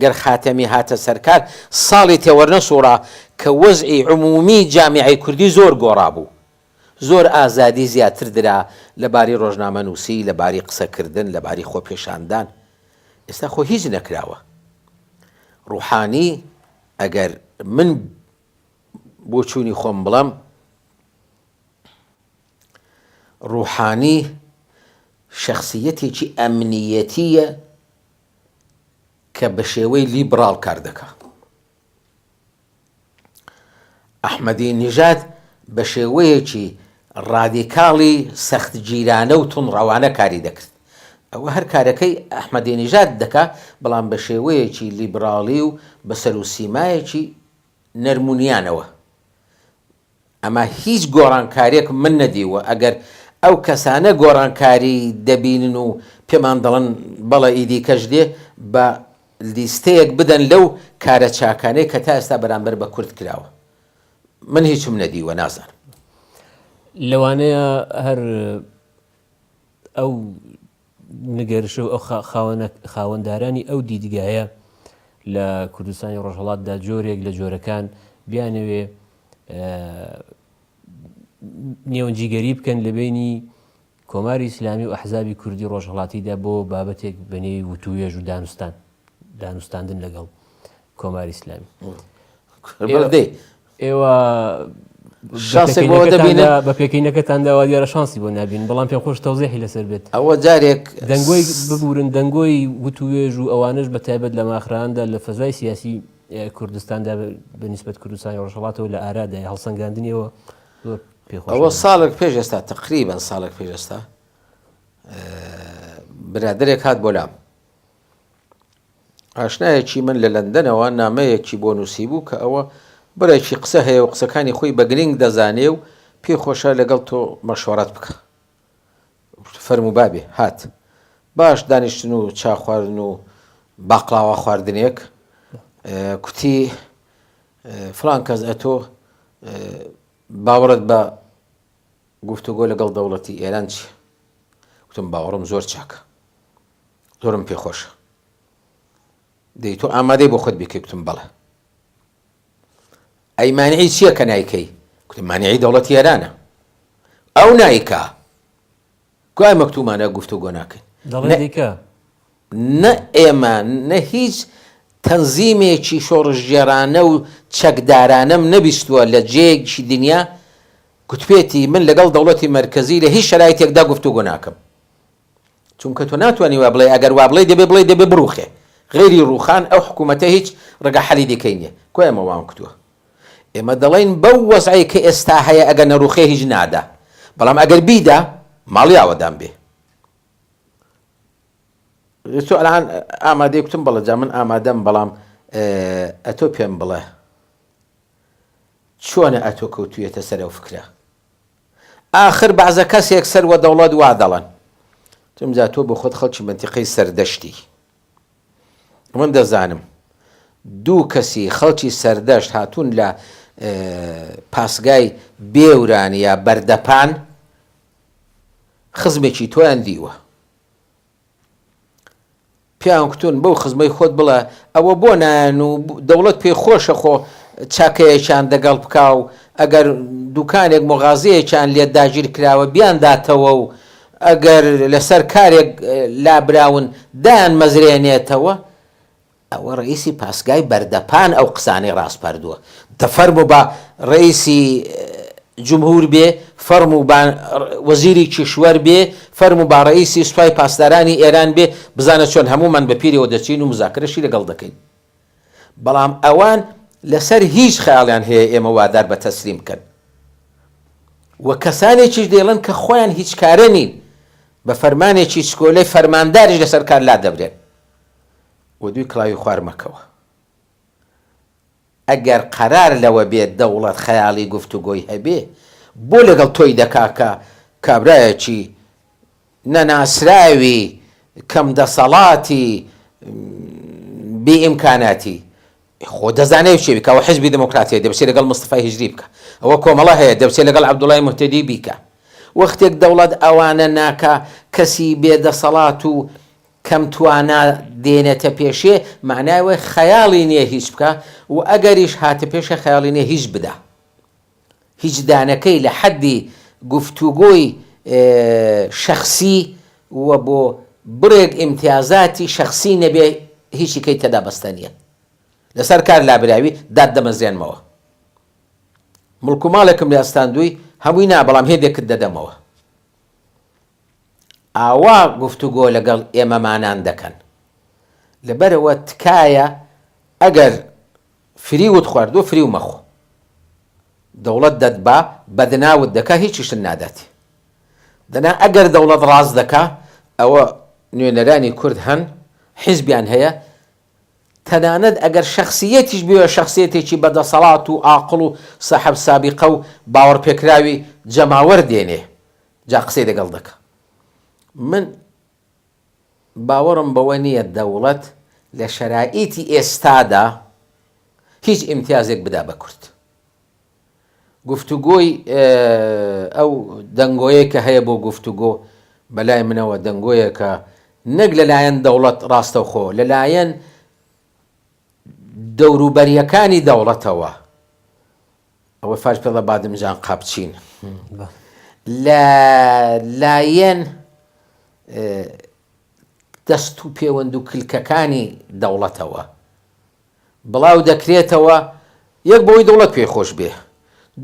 گەر خاتەمی هاتە سەرکار ساڵی تێوەرنە سوورە کە وەزعی عمومی جامیعەی کوردی زۆر گۆڕا بوو زۆر ئازادی زیاتر درا لەباری ڕۆژنامە نووسی لەباری قسەکردن لەباری خۆ پێشاندان ئێستا خۆ هیچ نەکراوە ڕوحانی ئەگەر من بۆ چوونی خۆم بڵم ڕوحانی شخصیەتێکی ئەمنیەتیە کە بە شێوەی لیبرال کار دەکا ئەحمەدی نیژاد بە شێوەیەکی ڕادیکاڵی سەخت گیرانە و تونڕەوانە کاری دەکرد ئەوە هەر کارەکەی ئەحمەدی نیژاد دەکا بەڵام بە شێوەیەکی لیبرالی و بەسەر و سیمایەکی نەرمونیانەوە ئەمە هیچ گۆڕانکاریەک من نەدیوە ئەگەر ئەو کەسانە گۆڕانکاری دەبینن و پێمان دەڵن بەڵە ئیدی کەش دێ بە لیستەیەک بدەن لەو کارە چاکانەی کە تا ئێستا بەرامبەر بە کورد کراوە من هیچم نەدیوە نازانم لەوانەیە هەر ئەو نگەرشە و ئەو خاوەندارانی ئەو دیدگایە لە کوردستانی ڕۆژهەڵاتدا جۆرێک لە جۆرەکان بیانەوێ نێوەنجیگەری بکەن لە بینی کۆماری ئیسلامی و ئەحزابی کوردی ڕۆژهەڵاتیدا بۆ بابەتێک بەنێوی وتووێژ و دانوستاندن لەگەڵ کۆماری ئیسلامی ئێوە بە پێکەینەکەتان داوا دیارە شانسی بۆ نابین بەڵام پێم خۆش تەوزیحی لەسەر بێت ئەوە جارێک دەنگۆی ببورن دەنگۆی وتووێژ و ئەوانش بە تایبەت لە ماخراندا لە فەزای سیاسی کوردستاندا بەنسبەت کوردستانی ڕۆژهەڵاتەوە لە ئارادا هەڵسەنگاندنیەوە زۆر پێخۆش ئەوە ساڵێک پێش ئێستا تقریبا ساڵێک پێش ئێستا برادرێک هات بۆ لام ئاشنایەکی من لە لەندەنەوە نامەیەکی بۆ نووسی بوو کە ئەوە بڕێکی قسە هەیە و قسەکانی خۆی بە گرنگ دەزانێ و پێی خۆشە لەگەڵ تۆ مەشوەرەت بکە فەرموو بابێ هات باش دانیشتن و چا خواردن و باقلاوە خواردنێک کوتی فلان کەس ئەتۆ باوەڕت بە گفتوگۆ لەگەڵ دەوڵەتی ئێران چیە؟ وتم باوەڕم زۆر چاکە زۆرم پێخۆشە دەی تۆ ئامادەی بۆ خۆت بکەی؟ وتم بەڵێ. ئەی مانعی چییە کە نایکەی؟ وتم مانعی دەوڵەتی ئێرانە ئەو نایکا کوای مەکتومانە گفتوگۆ ناکەین نە ئێمە نە هیچ تەنزیمێکی شۆڕژگێڕانە و چەکدارانەم نەبیستووە لە جێیەکی دنیا گوتپێتی من لەگەڵ دەوڵەتی مەرکەزی لە هیچ شەرایطێکدا گفتوگۆ ناکەم چونکە تۆ ناتوانانی وا بڵێ ئەگەر وا بڵێ دەبێ بڵێ دەبێ بڕوخێ غێری ڕوخان ئەو حکوومەتە هیچ ڕێگە حەلی دیکەی نییە کوای ئێمە وام کردووە ئێمە دەڵێن بەو وەزعی کە ئێستا هەیە ئەگەر نەڕوخێ هیچ نادا بەڵام ئەگەر بیدا ماڵی ئاوەدان بێ تۆ ئەلان ئامادەی کوتم بەڵە جا من ئامادەم بەڵام ئەتۆ پێم بڵێ چۆنە ئەتۆ کەوتویەتە سەر ئەو فکرە ئاخر بەعزە کەسێک سەر وە دەوڵەت وا دەڵێن تم جا تۆ بۆ خۆت خەڵکی منتیقەی سەردەشتی من دەزانم دوو کەسی خەڵکی سەردەشت هاتوون لە پاسگای بێوران یا بەردەپان خزمێکی تۆیان دیوە، پیان کتون بەو خزمەی خۆت بڵە ئەوە بۆ نایەن و دەوڵەت پێی خۆشە خۆ چاکەیەکیان دەگەڵ بکا و ئەگەر دوکانێک مۆغازەیەکیان لێ داگیر کراوە بیانداتەوە و ئەگەر لەسەر کارێک لابراون دایان مەزرێنێتەوە. ئەوە ڕئیسی پاسگای بەردەپان ئەو قسانەی ڕاستپەردووە. دەفەرموو بە ڕئیسی جمهور بێ، فەرموو بە وەزیری کیشوەر بێ، فەرموو بە ڕئیسی سوپای پاسدارانی ئێران بێ، بزانە چۆن هەمومان بە پیرەوە دەچین و مزاکرەشی لەگەڵ دەکەین. بەڵام ئەوان لەسەر هیچ خەیاڵیان هەیە ئێمە وادار بە تەسلیم بکەن، وە کەسانێکیش دێڵن کە خۆیان هیچ کارە نین، بە فەرمانێکی چکۆلەی فەرمانداریش لەسەر کار لا دەبرێن و دوی کڵاوی خوارمەکەوە. ئەگەر قەرار لەوە بێت دەوڵەت خەیاڵی گفتوگۆی هەبێ، بۆ لەگەڵ تۆی دەکا کە کابرایەکی نەناسراوی کەم دەسەڵاتی بێئیمکاناتی خۆ دەزانێت شێوی کەەوە حیزبی دموکراتیە دەبچێت لەگەڵ مستەفای هیژری بکە، ئەوە کۆمەڵە هەیە دەبچێت لەگەڵ عەبدوڵای موحتەدی بیکە. وەختێک دەوڵەت ئەوانە ناکە کەسی بێدەسەڵات و کەم توانە دێنێتە پێشێ، معناوە خەیاڵی نییە هیچ بکە و ئەگەریش هاتە پێشە خەیاڵی نییە هیچ بدە، هیچ دانەکەی لە حەدی گفتوگۆی شەخسی وە بۆ بڕێک ئیمتیازاتی شەخسی نەبێ هیچی کەی تێدا بەستە نییە. لەسەر کار لابراوی داد دەمەزرێنمەوە، مڵک و ماڵێکم لێ ئەستاندووی هەمووی نا بەڵام هێندێکت دەدەمەوە. ئاوا گفتوگۆ لەگەڵ ئێمەمانان دەکەن، لەبەرەوە تکایە ئەگەر فریوت خواردووە فری و مەخۆ، دەوڵەت دەتبا بەدناوت دەکا هیچیشن ناداتی. دەنا ئەگەر دەوڵەت ڕاست دەکا، ئەوە نوێنەرانی کورد هەن حیزبیان هەیە، تەنانەت ئەگەر شەخصیەتیش بووە شەخصیەتێکی بەدەسەڵات و عاقڵ و ساحب سابقە و باوەڕ پێکراوی جەماوەر دێنێ، جا قسەی لەگەڵ دەکا. من باوەڕم بەوە نییە دەوڵەت لە شەرائیتی ئێستادا هیچ ئیمتیازێک بدا بە کورد. گفتوگۆی ئەو دەنگۆیە کە هەیە بۆ گفتوگۆ بەلای منەوە دەنگۆیە کە نەک لەلایەن دەوڵەت ڕاستەوخۆ، لەلایەن دەوروبەریەکانی دەوڵەتەوە، ئەوە فاش پێڵە بادمجان قاپچین، لە لایەن دەست و پەیوەند و کلکەکانی دەوڵەتەوە بڵاو دەکرێتەوە، یەک بۆی دەوڵەت پێی خۆش بێ،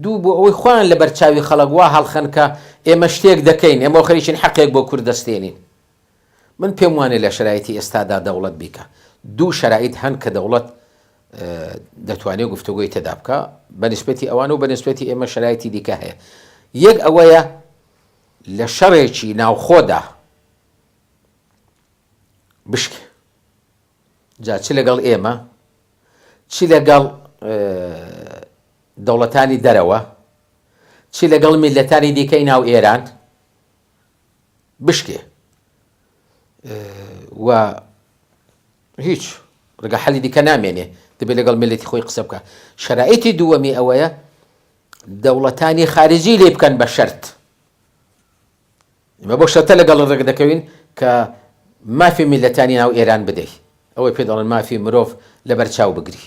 دوو بۆ ئەوەی خۆیان لە بەرچاوی خەڵک وا هەڵخەن کە ئێمە شتێک دەکەین، ئێمە خەریکین حەقێک بۆ کورد دەستێنین. من پێم وانێ لە شەرایەتی ئێستادا دەوڵەت بیکە. دوو شەرایط هەن کە دەوڵەت دەتوانێت گفتوگۆی تێدا بکە، بەنسبەتی ئەوان و بەنسبەتی ئێمە شەرایەتی دیکە هەیە. یەک ئەوەیە لە شەڕێکی ناوخۆدا بشکێ، جا چ لەگەڵ ئێمە چی لەگەڵ دەوڵەتانی دەرەوە چی لەگەڵ میلەتانی دیکەی ناو ئێران بشکێ و هیچ ڕگە حەلی دیکە نامێنێ، دەبێت لەگەڵ میلەتی خۆی قسە بکە. شەرائیتی دووەمی ئەوەیە دەوڵەتانی خارجی لێ بکەن بە شەرت. ئێمە بۆ شەرتە لەگەڵ ڕێک دەکەوین کە مافی میلەتانی ناو ئێران بدەیت، ئەوەی پێ دەڵێن مافی مرۆڤ لەبەر چاو بگری.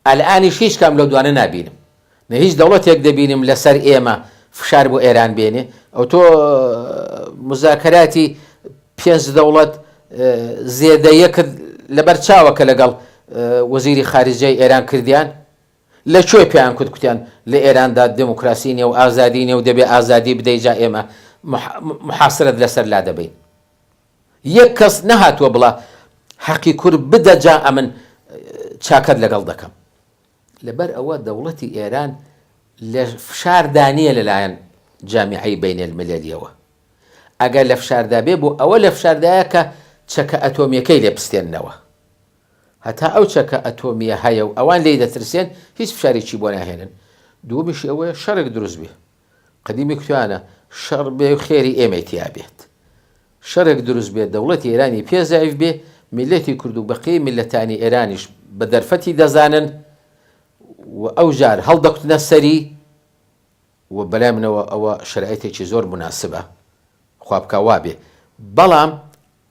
ئەلئانیش هیچ کام لەو دوانە نابینم، نە هیچ دەوڵەتێک دەبینم لەسەر ئێمە فشار بۆ ئێران بێنێ. ئەو تۆ مزاکەراتی 5 دەوڵەت زێدەیەکرد لەبەر چاوەکە لەگەڵ وەزیری خارجەی ئێران کردیان، لەکوێ پێیان کوتیان لە ئێراندا دموکراسی نیە و ئازادی نیە و دەبێ ئازادی بدەی، جا ئێمە محاسرەت لەسەر لا دەبین. یەک کەس نەهاتووە بڵە حەقی کورد بدە، جا ئەمن چاکەت لەگەڵ دەکەم. لەبەر ئەوە دەوڵەتی ئێران لە فشاردانیە لەلایەن جامیعەی بەینە الملەلیەوە. ئەگەر لە فشاردا بێ بۆ ئەوە لە فشاردایە کە چەکە ئەتۆمیەکەی لێ بستێننەوە. هەتا ئەو چەکە ئەتۆمیە هەیە و ئەوان لێی دەترسێن، هیچ فشارێکی بۆ ناهێنن. دووەمیشی ئەوەیە شەڕێک دروست بێ. قەدیمی کوتوانە شەڕ بێ و خێری ئێمەی تیا بێت. شەڕێک دروست بێت، دەوڵەتی ئێرانی پێ زایف بێ، میلەتی کورد و بەقی میلەتانی ئێرانیش بە دەرفەتی دەزانن و ئەو جار هەڵدەکوتنە سەری و بەلای منەوە ئەوە شەرایەتێکی زۆر مناسبە خوا بکە وا بێ. بەڵام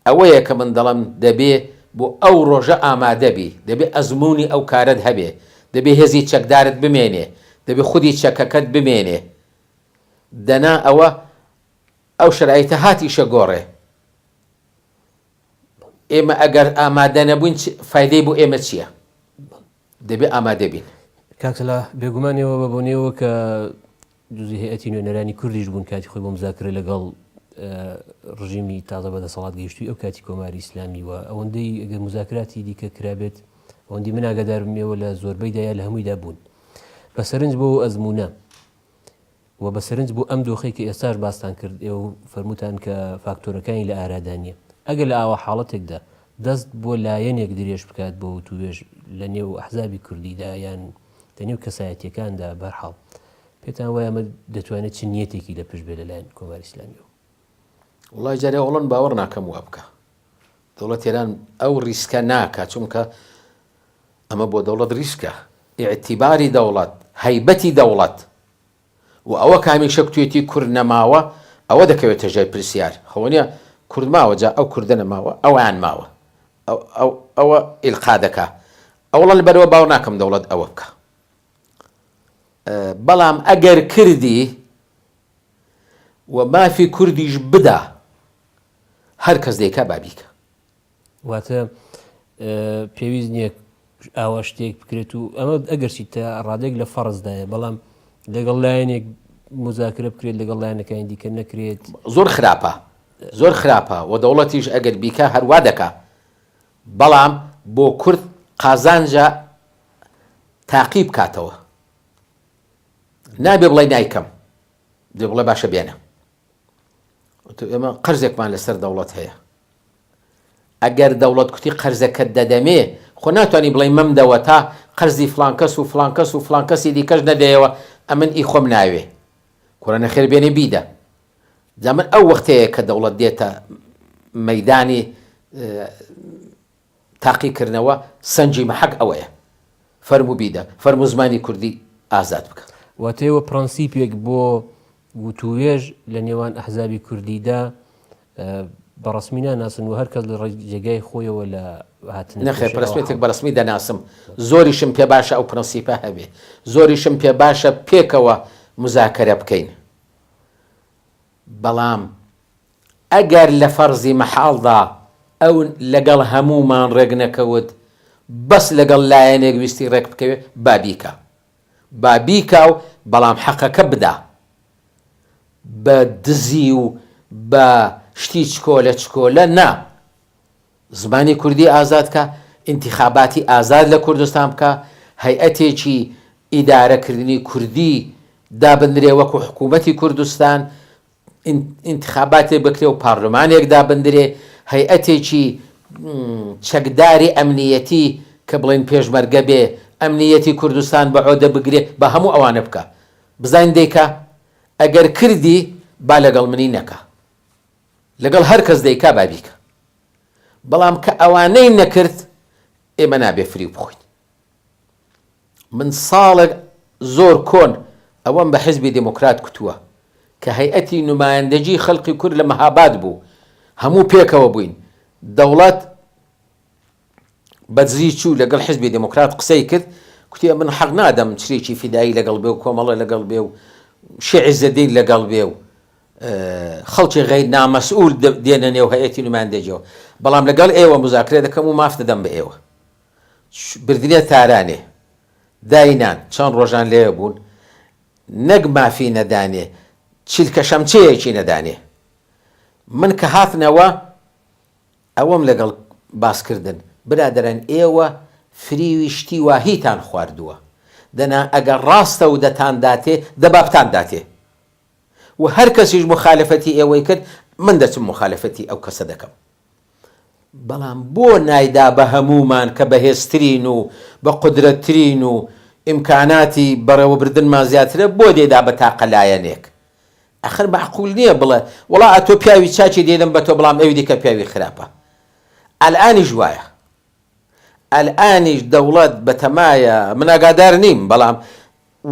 ئەوەیە کە من دەڵم دەبێ بۆ ئەو ڕۆژە ئامادەبی، دەبێ ئەزمموی ئەو کارت هەبێ، دەبێ هێزی چەکدارت بمێنێ، دەبێ خودی چەکەکەت بمێنێ. دەنا ئەوە ئەو شەرایەتە هاتیشە گۆڕێ. ئێمە ئەگەر ئامادە نەبووین فایدەی بۆ ئێمە چییە؟ دەبێ ئامادە بین. کاکسلا بێگومانەوە بەبوونەوە کە جوزی هەیەتی نوێنەرانی کوردیش بوون کاتی خۆی بۆ مزاکرە لەگەڵ ڕژیمی تازە بەدەسەڵات گەیشتووی ئەو کاتی کۆماری ئیسلامی وە ئەوەندەی ئەگەر مزاکراتی دیکە کرابێت ئەوەندی من ئاگادارمێەوە لە زۆربەی دایە لە هەموویدا بوون بە سەرنج بۆ ئەزمونە و بە سەرنج بۆ ئەم دۆخی کە ئێستاش باستان کرد ئێوە فەرموتان کە فاکتۆرەکانی لە ئارادانیە. ئەگەر لە ئاوا حاڵەتێکدا دەست بۆ لایەنێک درێژ بکات بۆ توێژ لە نێو ئەحزابی کوردیدا یان لە نێو کەسایەتیەکاندا بەرحاڵ پێتان وایە ئەمە دەتوانێت چ نیەتێکی لە پشت بێ لەلایەن کۆماری ئیسلامیەوە؟ وڵای جارێ ئەوڵەن باوەڕ ناکەم وا بکە. دەوڵەت ئێران ئەو ریسکە ناکات چونکە ئەمە بۆ دەوڵەت ریسکە. ئیعتیباری دەوڵەت، هەیبەتی دەوڵەت و ئەوە کامیشە توێتی کورد نەماوە ئەوە دەکەوێتە ژای پرسیار. خەوەنیە کورد ماوە جا ئەو کوردە نەماوە ئەویان ماوە ئەوە ئیلقا دەکا. ئەوڵە لەبەرەوە باوە ناکەم دەوڵەت ئەوە بکە. بەڵام ئەگەر کردی و مافی کوردیش بدا هەر کەس دەیکا بابیکە. واتە پێویست نییە ئاوا شتێک بکرێت و ئەمە ئەگەرچی تا ڕادێک لە فەرزدایە بەڵام لەگەڵ لایەنێک مزاکرە بکرێت لەگەڵ لایەنەکانی دیکە نەکرێت زۆر خراپە، زۆر خراپە و دەوڵەتیش ئەگەر بیکە هەروا دەکا. بەڵام بۆ کورد قازانجە تاقی بکاتەوە. نابێ بڵێ نایکەم، دێ بڵێ باشە بێنە. ئێمە قەرزێکمان لەسەر دەوڵەت هەیە. ئەگەر دەوڵەت کوتی قەرزەکەت دەدەمێ خۆ ناتوانانی بڵێ مەمدەوە تا قەرزی فلان کەس و فلان کەس و فلان کەسی دیکەش نەدەیەوە ئەمن ئی خۆم ناوێ کورانە خێر بێنێ بیدە. جا من ئەو وەختەیە کە دەوڵەت دێتە مەیدانی تاقیکردنەوە سەنجی مەحەق ئەوەیە فەرموو بیدە، فەرموو زمانی کوردی ئازاد بکە. واتەوە پرەنسیپێک بۆ وتوێژ لە نێوان ئەحزابی کوردیدا بەڕسمی ناناسن و هەر کەس لە ڕێگای خۆیەوە لە هاتن. نەخێر پرەسمێتێک بەڕسمی دەناسم. زۆریشم پێ باشە ئەو پرەنسیپە هەبێ، زۆریشم پێ باشە پێکەوە مزاکەرە بکەین. بەڵام ئەگەر لە فەرزی مەحاڵدا ئەو لەگەڵ هەمومان ڕێک نەکەوت بەس لەگەڵ لایەنێک ویستی ڕێک بکەوێت بابیکە، بابیکە و بەڵام حەقەکە بدا بە دزی و بە شتی چکۆلە چکۆلە نا. زمانی کوردی ئازادکە، ئینتیخاباتی ئازاد لە کوردستان بکە، هەیئەتێکی ئیدارەکردنی کوردی دابندرێ وەکو حکوومەتی کوردستان، ئینتیخاباتێ بکرێ و پارلمانێک دابندرێ، هەیئەتێکی چەکداری ئەمنیەتی کە بڵێن پێشمەرگە بێ ئەمنیەتی کوردستان بە عۆدە بگرێ بە هەموو ئەوانە بکە. بزانین دەیکا ئەگەر کردی با لەگەڵ منی نەکە، لەگەڵ هەر کەس دەیکا بابیکە. بەڵام کە ئەوانەی نەکرد ئێمە نابێ فری بخۆین. من ساڵێک زۆر کۆن ئەوەم بە حیزبی دموکرات کوتووە کە هەیئەتی نمایەندەجی خەڵقی کورد لە مەهاباد بوو، هەموو پێکەوە بووین. دەوڵەت بەدزی چوو لەگەڵ حیزبی دموکرات قسەی کرد، کوتی من حەق نادەم چرێکی فیدایی لەگەڵ بێ و کۆمەڵە لەگەڵ بێ و شیعی زەدین لەگەڵ بێ و خەڵکی غەیر نامەسئول دێنە نێو هەیەتی نمایەندەجیەوە. بەڵام لەگەڵ ئێوە مزاکرە دەکەم و ماف دەدەم بە ئێوە. بردنیە تارانێ داینان چەند ڕۆژان لێە بوون، نەک مافی نەدانێ چیلکە شەمچەیەکی نەدانێ. من کە هاتنەوە ئەوەم لەگەڵ باسکردن برادەران ئێوە فریوی شتی واهیتان خواردووە، دەنا ئەگەر ڕاستە و دەتانداتێ دەبابتان داتێ و هەر کەسیش مخالفەتی ئێوەی کرد من دەچم مخالفەتی ئەو کەسە دەکەم. بەڵام بۆ نایدا بە هەمومان کە بەهێزترین و بە قودرەتترین و ئیمکاناتی بەڕێوەبردنمان زیاترە بۆ دێدا بە تاقە لایەنێک؟ ئەخر معقول نییە بڵێ وڵا ئەتۆ پیاوی چاچی دێدەم بە تۆ بەڵام ئەوی دیکە پیاوی خراپە. ئەلئانیش وایە، ئەلئانیش دەوڵەت بەتەمایە من ئاگادار نیم بەڵام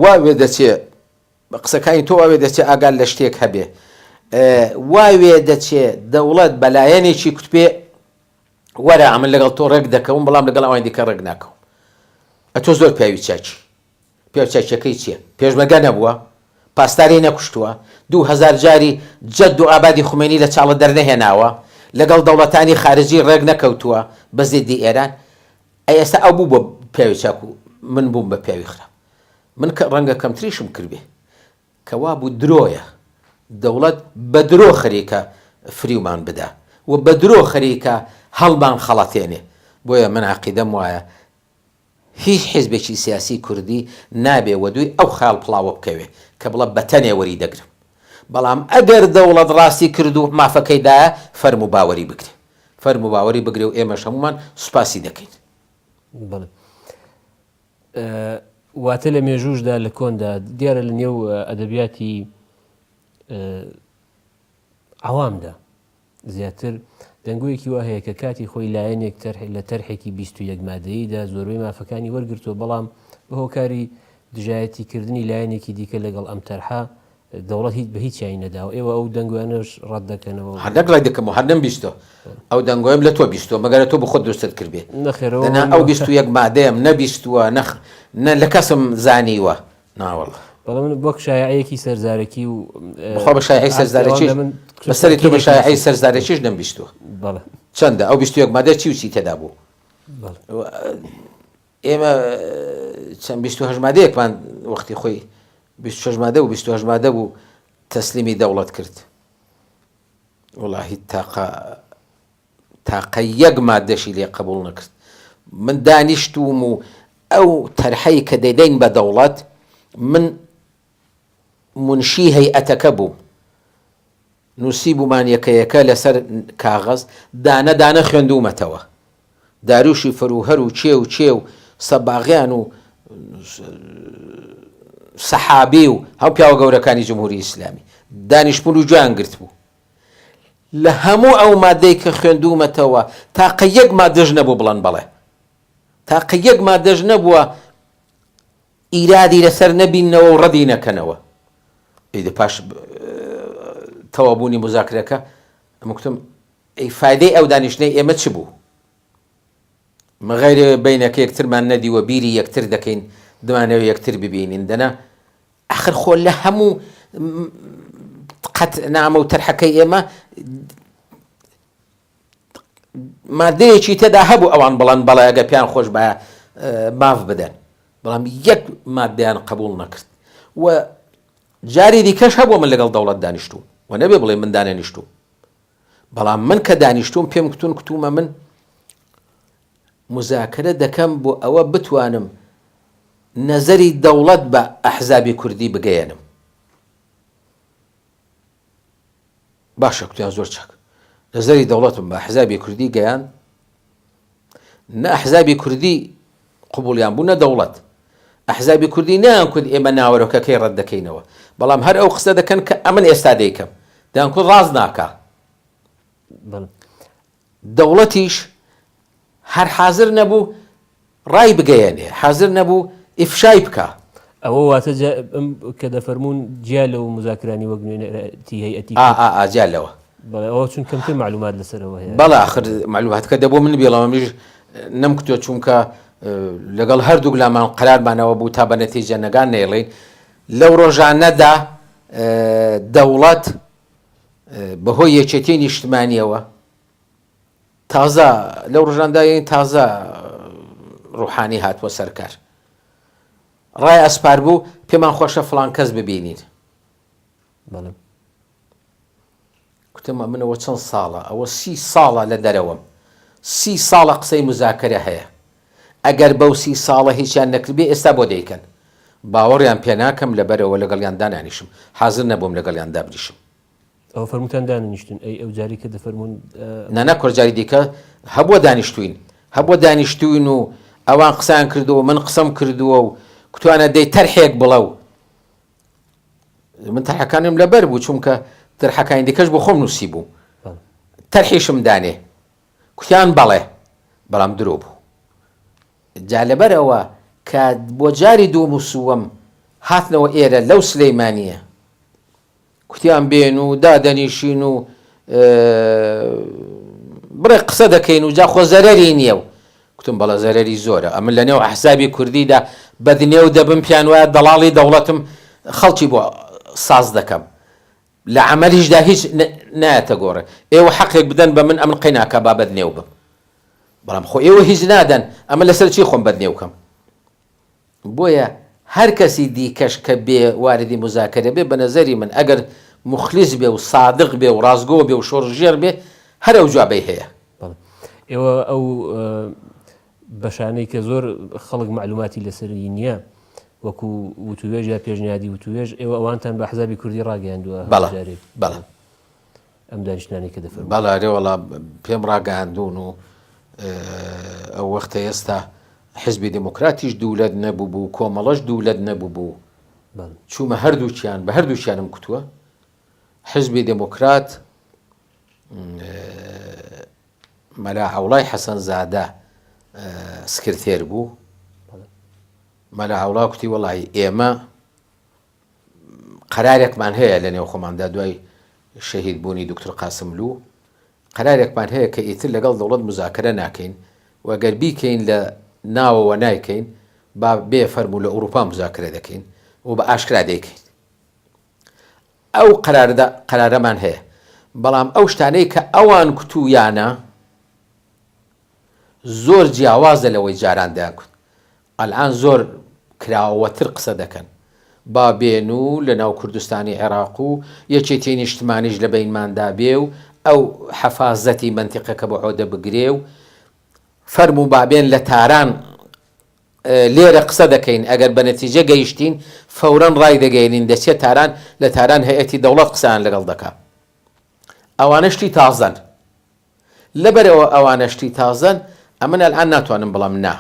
واوێ دەچێت قسەکانی تۆ واوێ دەچێت ئاگال لە شتێک هەبێ واوێ دەچێت دەوڵەت بەلایەنێکی کوتبێ وەرە ئەمن لەگەڵ تۆ ڕێک دەکەون بەڵام لەگەڵ ئەوان دیکە ڕێک ناکەون ئەتۆ زۆر پیاوی چاچی پیاوی چاچەکەی چییە پێشمەرگە نەبووە پاسداری نەکوشتووە 2000 جاری جەد و ئابادی خومێنی لە چاڵە دەرنەهێناوە لەگەڵ دەوڵەتانی خارجی ڕێک نەکەوتووە بە زێدی ئێران ئێستا ئەو بوو بە پیاوی چاک و من بووم بە پیاوی خراپ من کە ڕەنگە کەمتریشم کردبێ کەوا بوو درۆیە دەوڵەت بە درۆ خەریکە فریومان بدا و بە درۆ خەریکە هەڵمان خەڵەتێنێ بۆیە من عەقیدەم وایە هیچ حیزبێکی سیاسی کوردی نابێ و دوی ئەو خاڵ پڵاوە بکەوێ کە بڵە بەتەنێ وەری دەگرم بەڵام ئەگەر دەوڵەت ڕاستی کرد و مافەکەیدایە فەرم و باوەری بگرێ فەرم و باوەری بگرێ و ئێمەش هەمومان سوپاسی دەکەین بەڵێ واتە لە مێژوشدا لە کۆندا دیارە لە نێو ئەدەبیاتی عەوامدا زیاتر دەنگۆیەکی وا هەیە کە کاتی خۆی لایەنێک لە تەرحێکی 21 مادەییدا زۆربەی مافەکانی وەرگرتووە بەڵام بە هۆکاری دژایەتیکردنی لایەنێکی دیکە لەگەڵ ئەم تەرحە دەوڵەت هیچ بە هیچ یانی نەداوە ئێوە ئەو دەنگویانەش ڕەت دەکەنەوە هەندێک ڕای دەکەمەوە هەر نەمبیستۆ ئەو دەنگۆیم لە تۆ بیستۆ مەگەرە تۆ بە خۆت دروستت کردبێ نەخێرەوە دەنا ئەو 21 مادەیەم نەبیستووە نە لە کەسم زانیوە ناوەڵڵە بەڵام من وەک شایعەیەکی سەرزارەکی و بخوا بە شایعەی سەرزارەکیش بەسەری تۆ بە شایعەی سەرزارەکیش نەمبیستووە بەڵێ چەندە ئەو 21 مادە چی و چی تێدا بوو ئێمە چەند 28 مادەیەکمان وەختی خۆی 26 مادە و 28 مادە بوو تەسلیمی دەوڵەت کرد وەڵاهی تاقە یەک مادەشی لێ قبوڵ نەکرد من دانیشتوم و ئەو تەرحەی کە دەیدەین بە دەوڵەت من منشی هەیئەتەکە بووم نووسی بوومان یەکە لەسەر کاغەز دانە دانە خوێندومەتەوە داروشی فەروهەر و چێ و سەباغیان و سەحابی و هەم پیاوە گەورەکانی جمهوری ئیسلامی دانیشتبوون و جویان گرت بوو لە هەموو ئەو مادەی کە خوێندومەتەوە تاقە یەک مادەژ نەبوو بڵێن بەڵێ تاقە یەک مادەژ نەبووە ئیرادی لەسەر نەبینەوە و ڕەدی نەکەنەوە ئیدە پاش تەوابوونی مزاکرەکە ئەمکتم ئەی فایدەی ئەو دانیشتنەی ئێمە چ بوو مەغەیرێ بینەکە یەکترمان نەدیوە بیری یەکتر دەکەین دمانەوە یەکتر ببینین دەنا ئاخر خۆ لە هەموو قەت نامە و تەرحەکەی ئێمە مادەیەکی تێدا هەبوو ئەوان بڵەن بەڵێ ئەگە پیان خۆش بە ماف بدەن بەڵام یەک مادەیان قبوڵ نەکرد و جاری دیکەش هەبووە من لەگەڵ دەوڵەت دانیشتوم و نەبێ بڵێ من دانەنیشتوم بەڵام من کە دانیشتوم پێم کتومە من مزاکرە دەکەم بۆ ئەوە بتوانم نەزەری دەوڵەت بە ئەحزابی کوردی بگەیەنم باشە کوتیان زۆر چاک نەزەری دەوڵەتم بە ئەحزابی کوردی گەیان نە ئەحزابی کوردی قبوڵیان بوو نە دەوڵەت ئەحزابی کوردی نەیان کورد ئێمە ناوەرۆکەکەی ڕەت دەکەینەوە بەڵام هەر ئەو قسە دەکەن کە ئەمن ئێستا دەیکەم دەیان کورد ڕاست ناکە دەوڵەتیش هەر حازر نەبوو ڕای بگەیەنێ حازر نەبوو ئیفشای بکە ئەوە واتە کە دەفەرمونون جیا لەو مزاکرانی وەک نوێنەتی هەیئەتی ئاجیالەوە ئەوە چون کەمتر معلومات لەسەرەوە هەیە بەڵا آخر معلوماتکە دەبۆ من بێڵەوە منیش نەمکتۆ چونکە لەگەڵ هەردوو لامان قەرارمانەوە بوو تا بە نەتیجە نەگان نێڵین لەو ڕۆژانەدا دەوڵەت بەهۆی یەکێتی نیشتمانیەوە تازە لەو ڕۆژاندا تازە ڕوحانی هاتووە سەرکار ڕای ئەسپار بوو پێمان خۆشە فڵان کەس ببینین کوتمە منەوە چەند ساڵە ئەوە 30 ساڵە لە دەرەوەم 30 ساڵە قسەی مزاکرە هەیە ئەگەر بەو 30 ساڵە هیچیان نەکردبێ ئێستا بۆ دەیکەن باوەڕیان پێ ناکەم لەبەرەوە لەگەڵیان دانانیشم حازر نەبووم لەگەڵیان دابریشم ئەو فەرمووتان دانیشتون ئەو جاری کە دەفەرمونون نەنا کۆرجاری دیکە هەبووە دانیشتوین و ئەوان قسەیان کردووە من قسەم کردووە و کوتوانە دەی تەرحێک بڵەو من تەرحەکانم لەبەر بوو چونکە تەرحەکانی دیکەش بۆ خۆم نووسی بوو تەرحیشم دانێ کوتیان بەڵێ بەڵام درۆ بوو جا لەبەرەوە کە بۆ جاری دووەم و سووەم هاتنەوە ئێرە لەو سلەیمانیە کوتیان بێن و دادەنیشین و بڕێ قسە دەکەین و جا خۆ زەرەری نییە و کوتم بەڵە زەرەری زۆرە ئەمن لە نێو ئەحزابی کوردیدا بەدنێ و دەبم پیان وایە دەڵاڵی دەوڵەتم خەڵکی بۆ ساز دەکەم لە عەمەلیشدا هیچ نایەتە گۆڕێ ئێوە حەقێک بدەن بە من ئەمن قەیناکە با بەدنێو بم بەڵام خۆ ئێوە هیچ نادەن ئەمە لەسەر چی خۆم بەدنێو کەم بۆیە هەر کەسی دیکەش کە بێ واردی مزاکرە بێ بە نەزەری من ئەگەر مخلیص بێ و صادق بێ و ڕازگۆ بێ و شۆڕژێر بێ هەر ئەو جوابەی هەیە ئێوە ئەو بەشانەی کە زۆر خەڵک معلوماتی لەسەری نییە وەکو وتوێژ یا پێشنیادی وتوێژ ئێوە ئەوانتان بە حزابی کوردی ڕاگەیاندووە بەڵێ ئەم دانیشتانی کە دەفەرمون بەڵێ وەڵا پێم ڕاگەاندوون و ئەو وەختە ئێستا حزبی دموکراتیش دوولەت نەبوو بوو کۆمەڵەش دوولەت نەبوو بوو چوومە هەردووچیان بە هەردووچیانم کوتووە حزبی دموکرات مەلا عەوڵای حەسەن زادە سکرتێر بوو مەلا عەوڵا کوتی وەڵی ئێمە قەرارێکمان هەیە لە نێو خۆماندا دوای شەهید بوونی دکتۆر قاسملوو قەرارێکمان هەیە کە ئیتر لەگەڵ دەوڵەت مزاکرە ناکەین وەگەر بیکەین لە ناوەوە نایکەین با بێ فەرموو لە ئەوروپا مزاکرە دەکەین و بە ئاشکرا دەیکەین ئەو قەرارەمان هەیە بەڵام ئەو شتانەی کە ئەوان کوتویانە زۆر جیاوازە لەوەی جاران دەیانکوت ئەلعان زۆر کراوەتر قسە دەکەن با بێن و لە ناو کوردستانی عێراق و یەکێتی نیشتمانیش لە بینماندا بێ و ئەو حەفازەتی منتیقەکە بە عۆدە بگرێ و فەرموو بابێن لە تاران لێرە قسە دەکەین ئەگەر بە نەتیجە گەیشتین فەورەن ڕای دەگەێنین دەچێت تاران لە تاران هەیەتی دەوڵەت قسەیان لەگەڵ دەکات ئەوانە شتی تازەن لەبەرەوە ئەوانە شتی تازەن ئەمن ئەلعان ناتوانم بڵام نا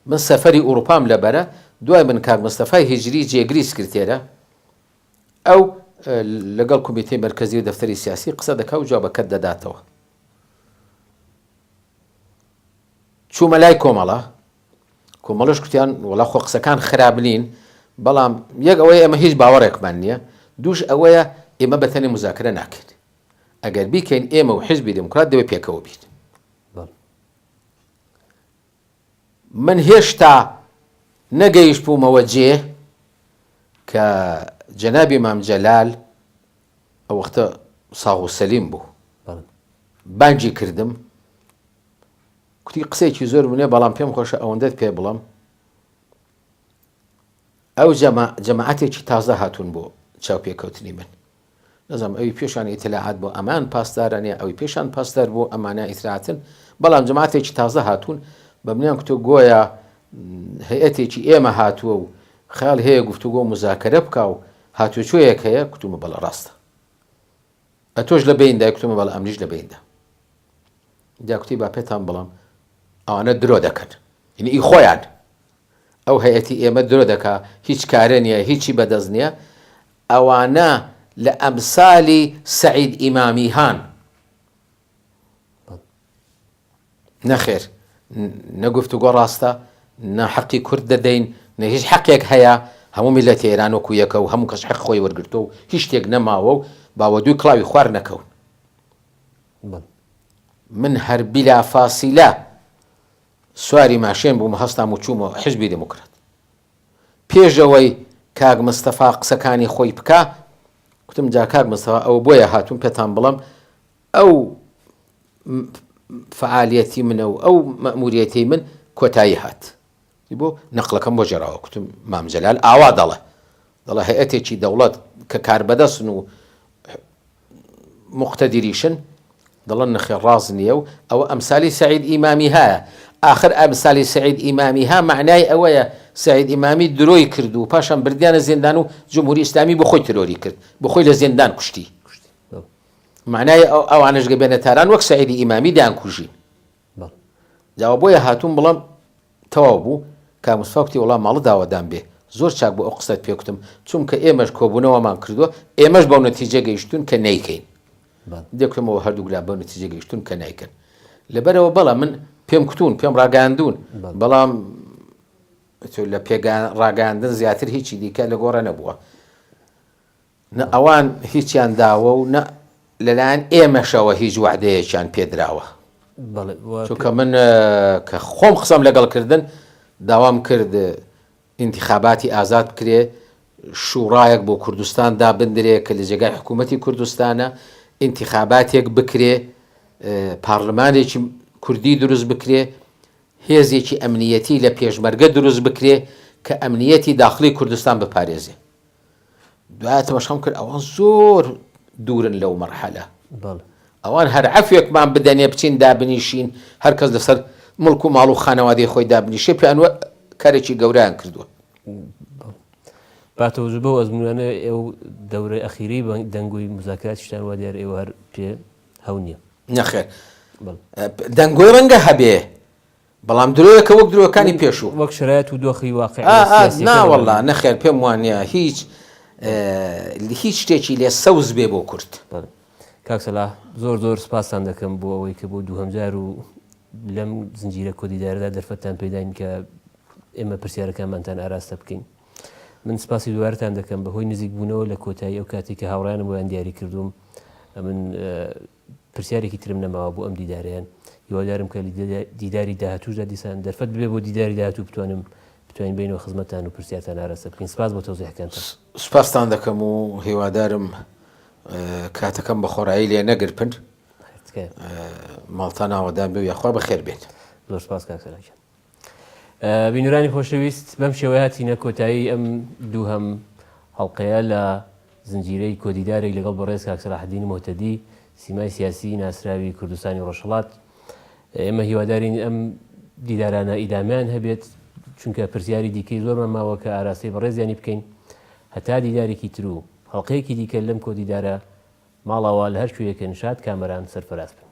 من سەفەری ئوروپام لەبەرە دوای من کاک مستەفای هیجری جێگری سکرتێرە ئەو لەگەڵ کۆمیتەی مەرکەزی و دەفتەری سیاسی قسە دەکات و جوابەکەت دەداتەوە چوومە لای کۆمەڵەش کوتیان وەڵا خۆ قسەکان خراب نین بەڵام یەک ئەوەیە ئەمە هیچ باوەڕێکمان نییە دووش ئەوەیە ئێمە بەتەنێ مزاکرە ناکەین ئەگەر بیکەین ئێمە و حیزبی دموکرات دەوێت پێکەوە بین من هێشتا نەگەیشت بوومەوە جێ کە جەنابی مام جەلال ئەو وەختە ساغ و سەلیم بوو بانگی کردم کوتی قسێکی زۆر بوونێ بەڵام پێم خۆشە ئەوەندەت پێ بڵم ئەو جەماعەتێکی تازە هاتوون بۆ چاوپێکەوتنی من نەزانم ئەوی پێشان ئیتلاعات بۆ ئەمان پاسدارانێ ئەوی پێشان پاسدار بۆ ئەمانە ئیتلاعاتن بەڵام جەماعەتێکی تازە هاتوون بە منیان کتۆ گۆیە هەیەتێکی ئێمە هاتووە و خەیاڵ هەیە گفتوگۆ مزاکرە بکە و هاتوچۆیەک هەیە کوتومە بەڵە ڕاستە ئەتۆش لە بیندا کوتومە بەڵە ئەمنیش لە بیندا جا کوتی با پێتان بڵام ئەوانە درۆ دەکەن ئی خۆیان ئەو هەیەتی ئێمە درۆ دەکا هیچ کارە نییە هیچی بەدەست نییە ئەوانە لە ئەمسالی سەعید ئیمامی هان نەخێر نەگفتوگۆ ڕاستە نە حەقی کورد دەدەین نە هیچ حەقێک هەیە هەموو میلەتی ئێران وەکو یەکە و هەموو کەس حەق خۆی وەرگرتو و هیچ شتێک نەماوە و باوەدووی کڵاوی خوار نەکەون من هەر بیلا فاسیلە سواری ماشێن بووم هەستام و چوومە حیزبی دموکرات پێشەوەی کاک مستەفا قسەکانی خۆی بکە کوتم جا کاک مستەفا ئەوە بۆیە هاتوون پێتان بڵم ئەو فعالیەتی منە و ئەو مەئموریەتی من کۆتایی هات بۆ نەقلەکەم بۆ ژێراوە کوتم مام جەلال ئاوا دەڵێ هەیەتێکی دەوڵەت کە کاربەدەستن و مقتەدیریشن دەڵێن نەخێر ڕاز نییە و ئەوە ئەمسالی سەعید ئیمامی هەیە آخر ئەمسالی سەعید ئیمامی ها معنای ئەوەیە سەعید ئیمامی درۆی کرد و پاشان بردیانە زیندان و جمهوری ئیسلامی بۆ خۆی ترۆری کرد بۆ خۆی لە زیندان کوشتی معنای ئەوانش گەبێنە تاران وەک سەعیدی ئیمامی دایان کوژین جاوە بۆیە هاتوون بڵام تەواو بوو کاک مستەفا کوتی وەڵام ماڵە داوەدان بێ زۆر چاک بۆ ئەو قسەت پێ کوتم چونکە ئێمەش کۆبوونەوەمان کردووە ئێمەش بەو نەتیجە گەیشتون کە نەیکەین دێکمەوە هەردوو گلا بەو نەتیجە گەیشتون کە نایکەن لەبەرەوە بەڵام من پێم کتون پێم ڕاگەاندون بەڵام لە ڕاگەاندن زیاتر هیچی دیکە لە گۆڕە نەبووە نە ئەوان هیچیان داوە و نە لەلایەن ئێمەشەوە هیچ وعدەیەکیان پێدراوە چونکە من کە خۆم قسەم لەگەڵکردن داوام کرد ئینتیخاباتی ئازاد بکرێ شوڕایەک بۆ کوردستان دابدرێ کە لە جێگای حکوومەتی کوردستانە ئینتیخاباتێک بکرێ پارلمانێکی کوردی دروست بکرێ هێزێکی ئەمنیەتی لە پێشمەرگە دروست بکرێ کە ئەمنیەتی داخلی کوردستان بپارێزێ دوایەتەوەش خەم کرد ئەوان زۆر دوورن لەو مەرحەلە ئەوان هەر عەفوێکمان بدەنێ بچین دابنیشین هەر کەس لەسەر مڵک و ماڵ و خانەوادەی خۆی دابنیشێ پێیانوە کارێکی گەورەیان کردووە باتەوەژ بەو ئەزمونانە ئێوە دەورەی ئەخیری دەنگۆی مزاکراتی وا دیار ئێوە هەر پێ هەو نییە نەخێر دەنگۆی ڕەنگە هەبێ بەڵام درۆیەکە وەک درۆەکانی پێشوو وەک شرایەت و دۆخی واقع ناوەڵا نەخێر پێم وانە هیچ شتێکی لێ سەوز بێ بۆ کورد کاکسەلا زۆر سپاسان دەکەم بۆ ئەوەی کە بۆ دووهەمجار و لەم زنجیرە کۆدیدارەدا دەرفەتان پێداین کە ئێمە پرسیارەکانمانتان ئاراستە بکەین من سپاسی دووارتان دەکەم بەهۆی نزیک بوونەوە لە کۆتایی ئەو کاتی کە هاوڕیانم بۆیان دیاری کردوم من پرسیارێکی ترم نەماوە بۆ ئەم دیداریان هیوادارم کە دیداری داهاتووشدا دیسان دەرفەت ببێ بۆ دیداری داهاتوو بتوانین بینەوە خزمەتتان و پرسیارتان ئاراستە بکەین سپاس بۆ تەوزیحەکانتان سپاستان دەکەم و هیوادارم کاتەکەم بە خۆڕایی لێ نەگرپن ماڵتان ئاوادان بێ یاخوا بەخێر بێت زۆر سپاس کاکسەلاکەن بینورانی خۆشەویست بەم شێوەیە هاتینە کۆتایی ئەم دووهەم هەڵقەیە لە زنجیرەی کۆدیدارێک لەگەڵ بەڕێز کاک سەلاحەدین مۆتەدی سیمای سیاسی ناسراوی کوردستانی ڕۆژهەڵات ئێمە هیوادارین ئەم دیدارانە ئیدامیان هەبێت چونکە پرسیاری دیکەی زۆرمان ماوە کە ئاراستەی بەڕێزیانی بکەین هەتا دیدارێکی تر و هەڵقەیەکی دیکە لەم کۆدیدارە ماڵەوە لە هەر کوێیەکە نشات کامەران سەرفەراز بن.